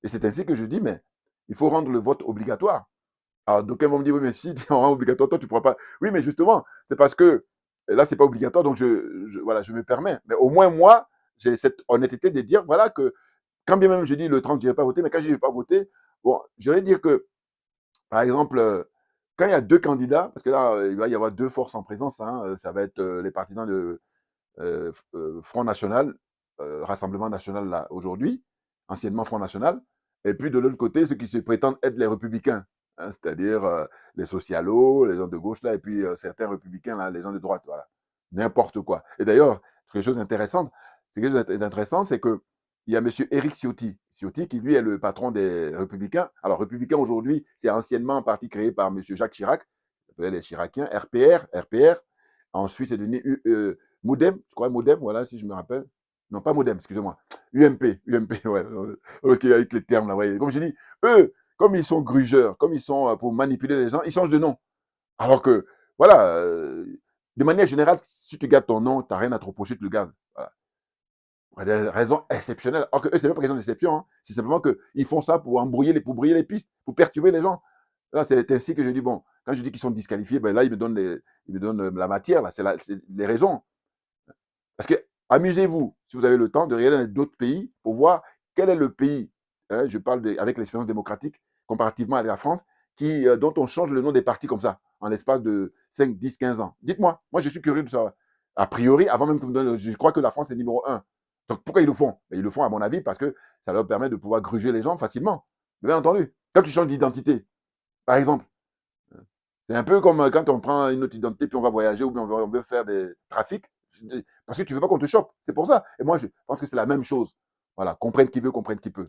Et c'est ainsi que je dis, mais il faut rendre le vote obligatoire. Alors, d'aucuns vont me dire, oui, mais si tu en rends obligatoire, toi, tu ne pourras pas. Oui, mais justement, c'est parce que là, ce n'est pas obligatoire, donc voilà, je me permets. Mais au moins, moi, j'ai cette honnêteté de dire, voilà, que quand bien même je dis le 30, je ne vais pas voter, mais quand je ne vais pas voter, bon, je vais dire que, par exemple, quand il y a deux candidats, parce que là, il va y avoir deux forces en présence, hein, ça va être les partisans de Front National, Rassemblement National là, aujourd'hui, anciennement Front National, et puis de l'autre côté, ceux qui se prétendent être les républicains, hein, c'est-à-dire les socialos, les gens de gauche là, et puis certains républicains là, les gens de droite, voilà. N'importe quoi. Et d'ailleurs, quelque chose d'intéressant, c'est que il y a M. Éric Ciotti. Ciotti, qui lui est le patron des Républicains. Alors, Républicains aujourd'hui, c'est anciennement un parti créé par M. Jacques Chirac, les Chiraciens, RPR. Ensuite, c'est devenu Modem, je crois Modem, voilà, si je me rappelle. Non, pas Modem, excusez-moi. UMP, ouais. Parce qu'il y a avec les termes là, ouais. Comme je dis, eux, comme ils sont grugeurs, comme ils sont pour manipuler les gens, ils changent de nom. Alors que, voilà, de manière générale, si tu gardes ton nom, tu n'as rien à te reprocher, tu le gardes. Voilà. Pour des raisons exceptionnelles. Alors que eux, c'est même pas question d'exception, hein. C'est simplement qu'ils font ça pour pour brouiller les pistes, pour perturber les gens. Là, c'est ainsi que je dis, bon, quand je dis qu'ils sont disqualifiés, ben là, ils me donnent la matière, là, c'est les raisons. Parce que, amusez-vous, si vous avez le temps, de regarder dans d'autres pays pour voir quel est le pays, hein, je parle avec l'expérience démocratique, comparativement à la France, dont on change le nom des partis comme ça, en l'espace de 5, 10, 15 ans. Dites-moi, moi je suis curieux de savoir. A priori, avant même que vous me donnez, je crois que la France est numéro un. Donc pourquoi ils le font? Ils le font, à mon avis, parce que ça leur permet de pouvoir gruger les gens facilement. Bien entendu. Quand tu changes d'identité, par exemple, c'est un peu comme quand on prend une autre identité puis on va voyager ou bien on veut faire des trafics parce que tu ne veux pas qu'on te chope. C'est pour ça. Et moi, je pense que c'est la même chose. Voilà, comprenne qui veut, comprenne qui peut.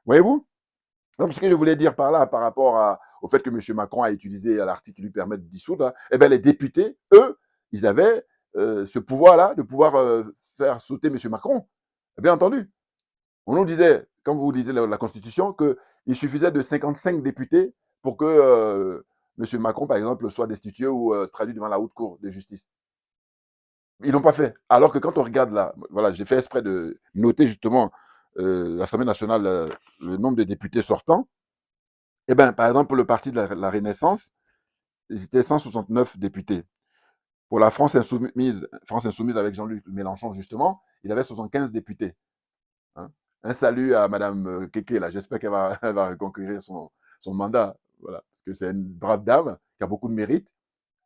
Voyez-vous? Donc, ce que je voulais dire par là, par rapport au fait que M. Macron a utilisé l'article qui lui permet de dissoudre, hein, eh bien, les députés, eux, ils avaient ce pouvoir-là de pouvoir faire sauter M. Macron. Bien entendu. On nous disait, quand vous lisez la Constitution, qu'il suffisait de 55 députés pour que M. Macron, par exemple, soit destitué ou traduit devant la haute cour de justice. Ils l'ont pas fait. Alors que quand on regarde là, voilà, j'ai fait exprès de noter justement l'Assemblée nationale, le nombre de députés sortants. Eh bien, par exemple, pour le parti de la Renaissance, ils étaient 169 députés. Pour la France Insoumise avec Jean-Luc Mélenchon, justement, il avait 75 députés. Hein. Un salut à Madame Kéké, là. J'espère qu'elle va, elle va conquérir son mandat. Voilà. Parce que c'est une brave dame qui a beaucoup de mérite.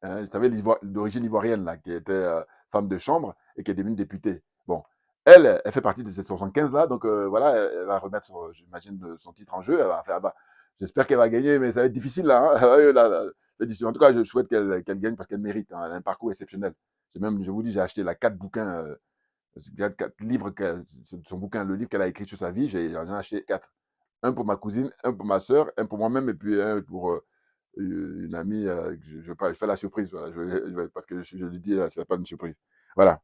Hein. Vous savez, d'origine ivoirienne, là, qui était femme de chambre et qui est devenue députée. Bon. Elle fait partie de ces 75-là. Donc, voilà, elle va remettre, j'imagine, son titre en jeu. Elle va faire, bah, j'espère qu'elle va gagner, mais ça va être difficile, là. Hein. C'est difficile. En tout cas, je souhaite qu'elle gagne parce qu'elle mérite. Hein. Elle a un parcours exceptionnel. Même, je vous dis, j'ai acheté 4 bouquins 4 livres, son bouquin, le livre qu'elle a écrit sur sa vie, j'en ai acheté 4. Un pour ma cousine, un pour ma soeur, un pour moi-même et puis un pour une amie. Je fais la surprise, voilà, parce que je lui dis, c'est pas une surprise. Voilà.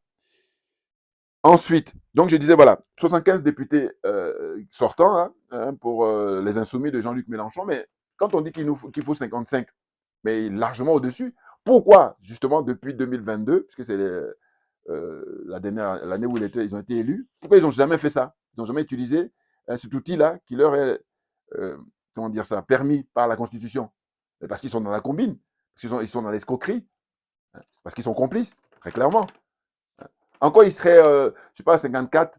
Ensuite, donc je disais, voilà, 75 députés sortants hein, pour les insoumis de Jean-Luc Mélenchon, mais quand on dit qu'il faut 55, mais largement au-dessus, pourquoi, justement, depuis 2022, puisque c'est l'année où ils ont été élus, pourquoi ils n'ont jamais fait ça? Ils n'ont jamais utilisé cet outil-là qui leur est, comment dire ça, permis par la Constitution. Parce qu'ils sont dans la combine, parce qu'ils sont dans l'escroquerie, parce qu'ils sont complices, très clairement. Encore, ils seraient, je ne sais pas, 54,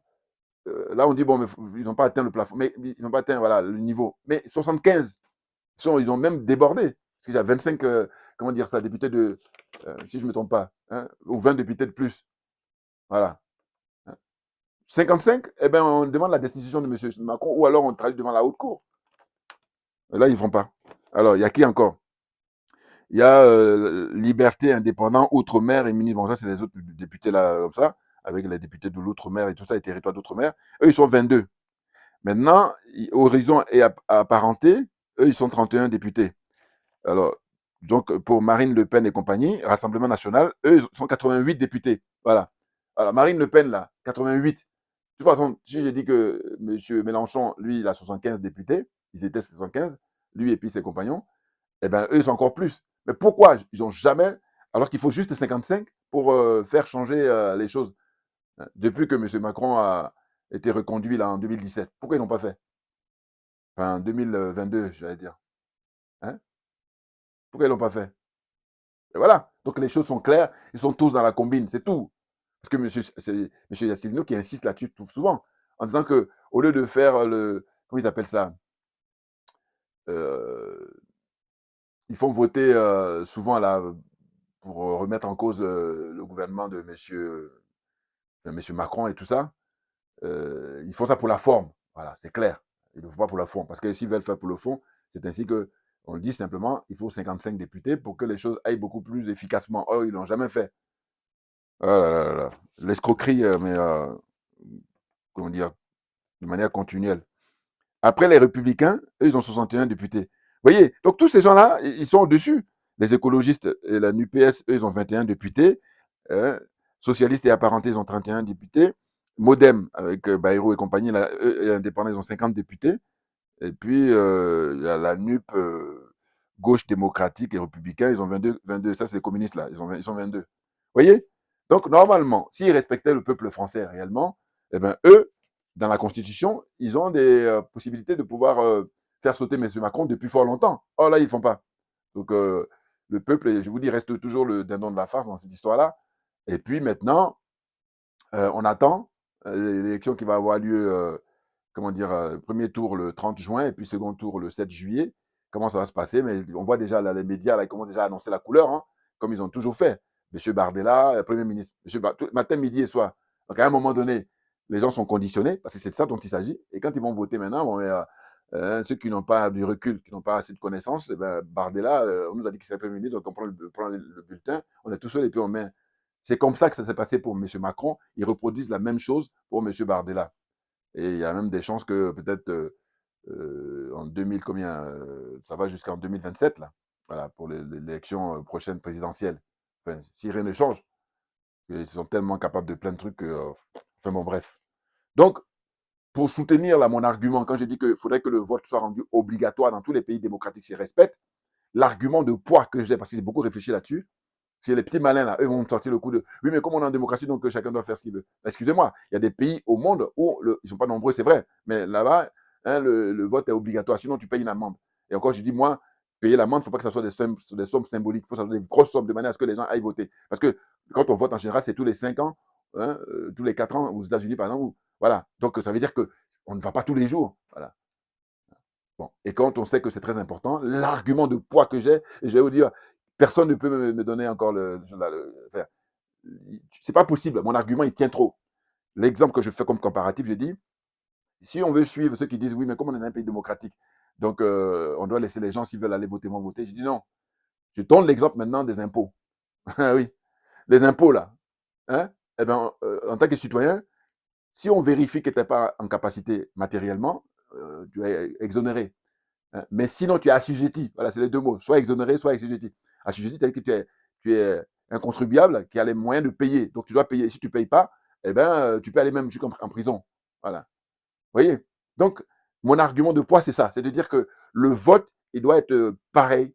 là on dit, bon, mais ils n'ont pas atteint le plafond, mais ils n'ont pas atteint voilà, le niveau. Mais 75, ils ont même débordé. Parce qu'il y a 25, comment dire ça, députés de, si je ne me trompe pas, hein, ou 20 députés de plus. Voilà. 55, eh ben, on demande la destitution de M. Macron ou alors on traduit devant la haute cour. Et là, ils ne font pas. Alors, il y a qui encore? Il y a Liberté, Indépendant, Outre-mer et Mini. Bon, ça, c'est les autres députés là, comme ça, avec les députés de l'Outre-mer et tout ça, les territoires d'Outre-mer. Eux, ils sont 22. Maintenant, Horizon et Apparenté, eux, ils sont 31 députés. Alors, donc, pour Marine Le Pen et compagnie, Rassemblement National, eux, ils sont 88 députés. Voilà. Alors, Marine Le Pen, là, 88. De toute façon, si j'ai dit que M. Mélenchon, lui, il a 75 députés, ils étaient 75, lui et puis ses compagnons, eh bien, eux, ils sont encore plus. Mais pourquoi ils n'ont jamais, alors qu'il faut juste 55 pour faire changer les choses, hein, depuis que M. Macron a été reconduit là en 2017? Pourquoi ils n'ont pas fait? Enfin, 2022, je vais dire. Hein? Pourquoi ils n'ont pas fait? Et voilà. Donc les choses sont claires, ils sont tous dans la combine, c'est tout. Parce que c'est M. Asselineau qui insiste là-dessus tout souvent, en disant que au lieu de faire comment ils appellent ça, euh, ils font voter souvent là, pour remettre en cause le gouvernement de monsieur Macron et tout ça. Ils font ça pour la forme. Voilà, c'est clair. Ils ne le font pas pour la fond. Parce que s'ils veulent faire pour le fond, c'est ainsi que on le dit simplement, il faut 55 députés pour que les choses aillent beaucoup plus efficacement. Oh, ils ne l'ont jamais fait. Oh là là là là. L'escroquerie, mais comment dire, de manière continuelle. Après, les Républicains, eux, ils ont 61 députés. Vous voyez, donc tous ces gens-là, ils sont au-dessus. Les écologistes et la NUPS, eux, ils ont 21 députés. Euh, Socialistes et apparentés, ils ont 31 députés. Modem, avec Bayrou et compagnie, là, eux, et indépendants, ils ont 50 députés. Et puis, il y a la NUP, gauche démocratique et républicain, ils ont 22. Ça, c'est les communistes, là. Ils sont 22. Vous voyez? Donc, normalement, s'ils respectaient le peuple français réellement, eh ben, eux, dans la Constitution, ils ont des possibilités de pouvoir faire sauter M. Macron depuis fort longtemps. Or, là, ils ne font pas. Donc, le peuple, je vous dis, reste toujours le dindon de la farce dans cette histoire-là. Et puis, maintenant, on attend l'élection qui va avoir lieu comment dire, premier tour le 30 juin et puis second tour le 7 juillet. Comment ça va se passer? Mais on voit déjà là, les médias, là, ils commencent déjà à annoncer la couleur, hein, comme ils ont toujours fait. Monsieur Bardella, Premier ministre, matin, midi et soir. Donc à un moment donné, les gens sont conditionnés, parce que c'est de ça dont il s'agit. Et quand ils vont voter maintenant, bon, ceux qui n'ont pas du recul, qui n'ont pas assez de connaissances, eh ben, Bardella, on nous a dit qu'il serait Premier ministre, donc on prend le bulletin, on est tout seul et puis on met. C'est comme ça que ça s'est passé pour M. Macron. Ils reproduisent la même chose pour M. Bardella. Et il y a même des chances que peut-être en 2000, combien ça va jusqu'en 2027, là. Voilà, pour l'élection prochaine présidentielle. Enfin, si rien ne change, ils sont tellement capables de plein de trucs que. Enfin bon, bref. Donc, pour soutenir là, mon argument, quand j'ai dit qu'il faudrait que le vote soit rendu obligatoire dans tous les pays démocratiques s'y respectent, l'argument de poids que j'ai, parce que j'ai beaucoup réfléchi là-dessus, c'est les petits malins là, eux vont me sortir le coup de oui, mais comme on est en démocratie, donc chacun doit faire ce qu'il veut. Excusez-moi, il y a des pays au monde où ils ne sont pas nombreux, c'est vrai, mais là-bas, hein, le vote est obligatoire, sinon tu payes une amende. Et encore, je dis, moi, payer l'amende, il ne faut pas que ce soit des sommes symboliques, il faut que ce soit des grosses sommes de manière à ce que les gens aillent voter. Parce que quand on vote en général, c'est tous les 5 ans, hein, tous les 4 ans aux États-Unis, par exemple. Voilà. Donc, ça veut dire qu'on ne va pas tous les jours. Voilà. Bon. Et quand on sait que c'est très important, l'argument de poids que j'ai, et je vais vous dire, personne ne peut me donner encore enfin, c'est pas possible. Mon argument, il tient trop. L'exemple que je fais comme comparatif, je dis, si on veut suivre ceux qui disent, oui, mais comme on est dans un pays démocratique, donc on doit laisser les gens, s'ils veulent aller voter, vont voter. Je dis non. Je donne l'exemple maintenant des impôts. Ah oui, les impôts là. Hein? Eh ben, en tant que citoyen, si on vérifie que tu n'es pas en capacité matériellement, tu es exonéré. Hein? Mais sinon, tu es assujetti. Voilà, c'est les deux mots. Soit exonéré, soit assujetti. Assujetti, c'est-à-dire que tu es un contribuable qui a les moyens de payer. Donc, tu dois payer. Si tu ne payes pas, eh ben, tu peux aller même jusqu'en prison. Voilà. Vous voyez? Donc, mon argument de poids, c'est ça. C'est de dire que le vote, il doit être pareil.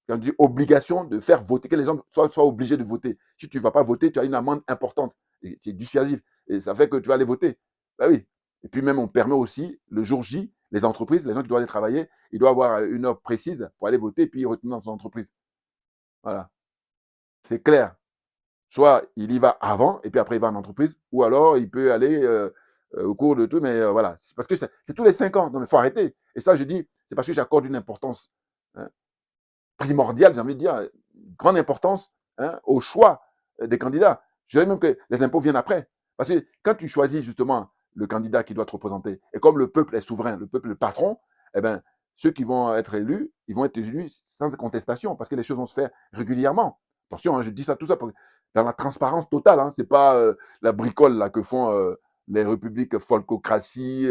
Quand on dit obligation de faire voter, que les gens soient obligés de voter. Si tu ne vas pas voter, tu as une amende importante. C'est dissuasif. Et ça fait que tu vas aller voter. Ben oui. Et puis même, on permet aussi, le jour J, les entreprises, les gens qui doivent aller travailler, ils doivent avoir une heure précise pour aller voter et puis retourner dans son entreprise. Voilà. C'est clair. Soit il y va avant et puis après il va en entreprise, ou alors il peut aller au cours de tout, mais voilà. C'est parce que c'est tous les 5 ans. Non, mais il faut arrêter. Et ça, je dis, c'est parce que j'accorde une importance, hein, primordiale, j'ai envie de dire, grande importance, hein, au choix des candidats. Je dirais même que les impôts viennent après. Parce que quand tu choisis justement le candidat qui doit te représenter, et comme le peuple est souverain, le peuple est le patron, eh ben, ceux qui vont être élus, ils vont être élus sans contestation, parce que les choses vont se faire régulièrement. Attention, hein, je dis ça, tout ça dans la transparence totale. Hein, c'est pas la bricole là, que font les républiques folkocratie,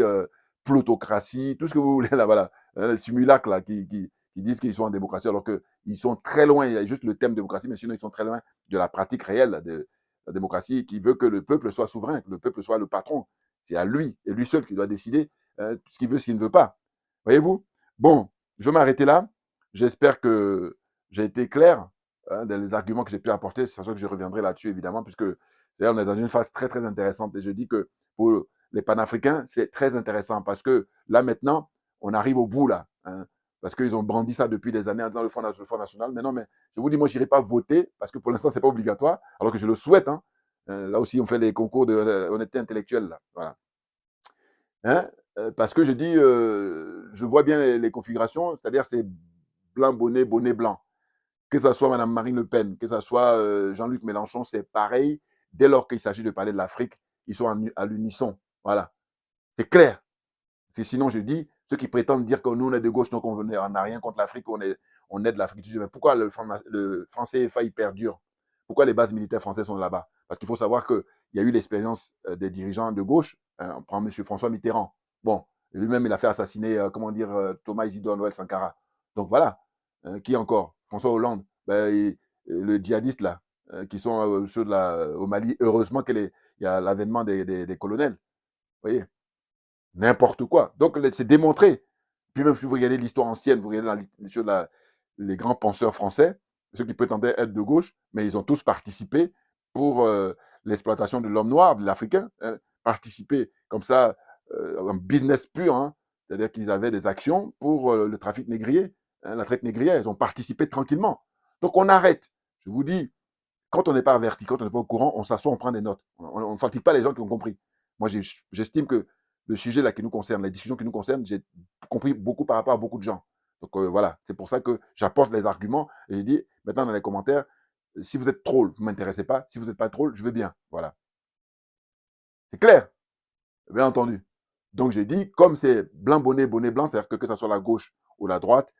plutocratie, tout ce que vous voulez là, voilà. Le simulacre là, qui disent qu'ils sont en démocratie, alors qu'ils sont très loin, il y a juste le thème démocratie, mais sinon ils sont très loin de la pratique réelle de la démocratie qui veut que le peuple soit souverain, que le peuple soit le patron. C'est à lui, et lui seul qui doit décider ce qu'il veut, ce qu'il ne veut pas. Voyez-vous? Bon, je vais m'arrêter là. J'espère que j'ai été clair hein, dans les arguments que j'ai pu apporter, sachant que je reviendrai là-dessus évidemment, puisque on est dans une phase très très intéressante. Et je dis que pour les panafricains, c'est très intéressant parce que là maintenant, on arrive au bout là. Hein, parce qu'ils ont brandi ça depuis des années en disant le Front National. Mais non, mais je vous dis, moi, je n'irai pas voter parce que pour l'instant, ce n'est pas obligatoire, alors que je le souhaite. Hein. Là aussi, on fait les concours d'honnêteté intellectuelle. Là. Voilà. Hein parce que je dis, je vois bien les configurations, c'est-à-dire c'est blanc, bonnet, bonnet blanc. Que ce soit Mme Marine Le Pen, que ce soit Jean-Luc Mélenchon, c'est pareil. Dès lors qu'il s'agit de parler de l'Afrique, ils sont à l'unisson. Voilà. C'est clair. C'est sinon, je dis, ceux qui prétendent dire que nous, on est de gauche, donc on n'a rien contre l'Afrique, on aide l'Afrique du Sud. Mais pourquoi le franc CFA, il perdure? Pourquoi les bases militaires françaises sont là-bas? Parce qu'il faut savoir qu'il y a eu l'expérience des dirigeants de gauche. Hein, on prend M. François Mitterrand. Bon, lui-même, il a fait assassiner, comment dire, Thomas Isidore Noël Sankara. Donc voilà. Qui encore? François Hollande. Ben, le djihadiste, là, qui sont au Mali. Heureusement qu'il y a l'avènement des colonels. Vous voyez? N'importe quoi. Donc, c'est démontré. Puis même si vous regardez l'histoire ancienne, vous regardez les grands penseurs français, ceux qui prétendaient être de gauche, mais ils ont tous participé pour l'exploitation de l'homme noir, de l'Africain, hein, participer comme ça, en business pur, hein, c'est-à-dire qu'ils avaient des actions pour le trafic négrier, hein, la traite négrière, ils ont participé tranquillement. Donc on arrête. Je vous dis, quand on n'est pas averti, quand on n'est pas au courant, on s'assoit, on prend des notes. On ne fatigue pas les gens qui ont compris. Moi, j'estime que le sujet là qui nous concerne, les discussions qui nous concernent, j'ai compris beaucoup par rapport à beaucoup de gens. Donc voilà, c'est pour ça que j'apporte les arguments et je dis maintenant dans les commentaires, si vous êtes troll, vous ne m'intéressez pas. Si vous n'êtes pas troll, je veux bien. Voilà. C'est clair, bien entendu. Donc j'ai dit, comme c'est blanc, bonnet, bonnet blanc, c'est-à-dire que ce soit la gauche ou la droite,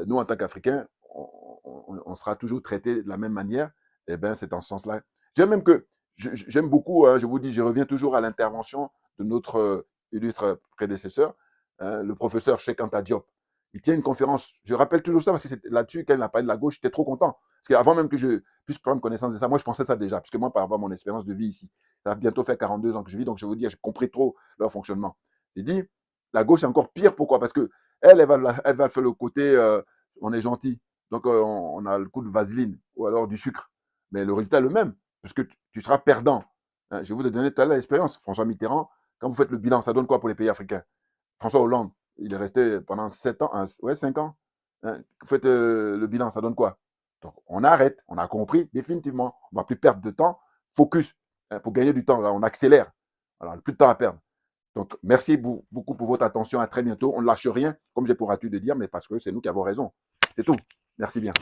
nous en tant qu'Africains, on sera toujours traités de la même manière. Et bien c'est en ce sens-là. J'aime beaucoup, hein, je vous dis, je reviens toujours à l'intervention de notre illustre prédécesseur, hein, le professeur Cheikh Anta Diop. Il tient une conférence, je rappelle toujours ça parce que c'est là-dessus, quand il a parlé de la gauche, j'étais trop content. Parce qu'avant même que je puisse prendre connaissance de ça, moi je pensais ça déjà, puisque moi par rapport à mon expérience de vie ici, ça va bientôt faire 42 ans que je vis, donc je vais vous dire, j'ai compris trop leur fonctionnement. J'ai dit, la gauche est encore pire, pourquoi? Parce que elle va faire le côté, on est gentil, donc on a le coup de vaseline, ou alors du sucre. Mais le résultat est le même, parce que tu seras perdant. Hein, je vous ai donné tout à l'heure l'expérience. François Mitterrand, quand vous faites le bilan, ça donne quoi pour les pays africains? François Hollande, il est resté pendant 7 ans, ouais, 5 ans. Hein, vous faites le bilan, ça donne quoi? Donc, on arrête, on a compris définitivement. On ne va plus perdre de temps. Focus, hein, pour gagner du temps, là, on accélère. Alors, plus de temps à perdre. Donc, merci beaucoup pour votre attention. À très bientôt. On ne lâche rien, comme j'ai pour habitude de dire, mais parce que c'est nous qui avons raison. C'est tout. Merci bien.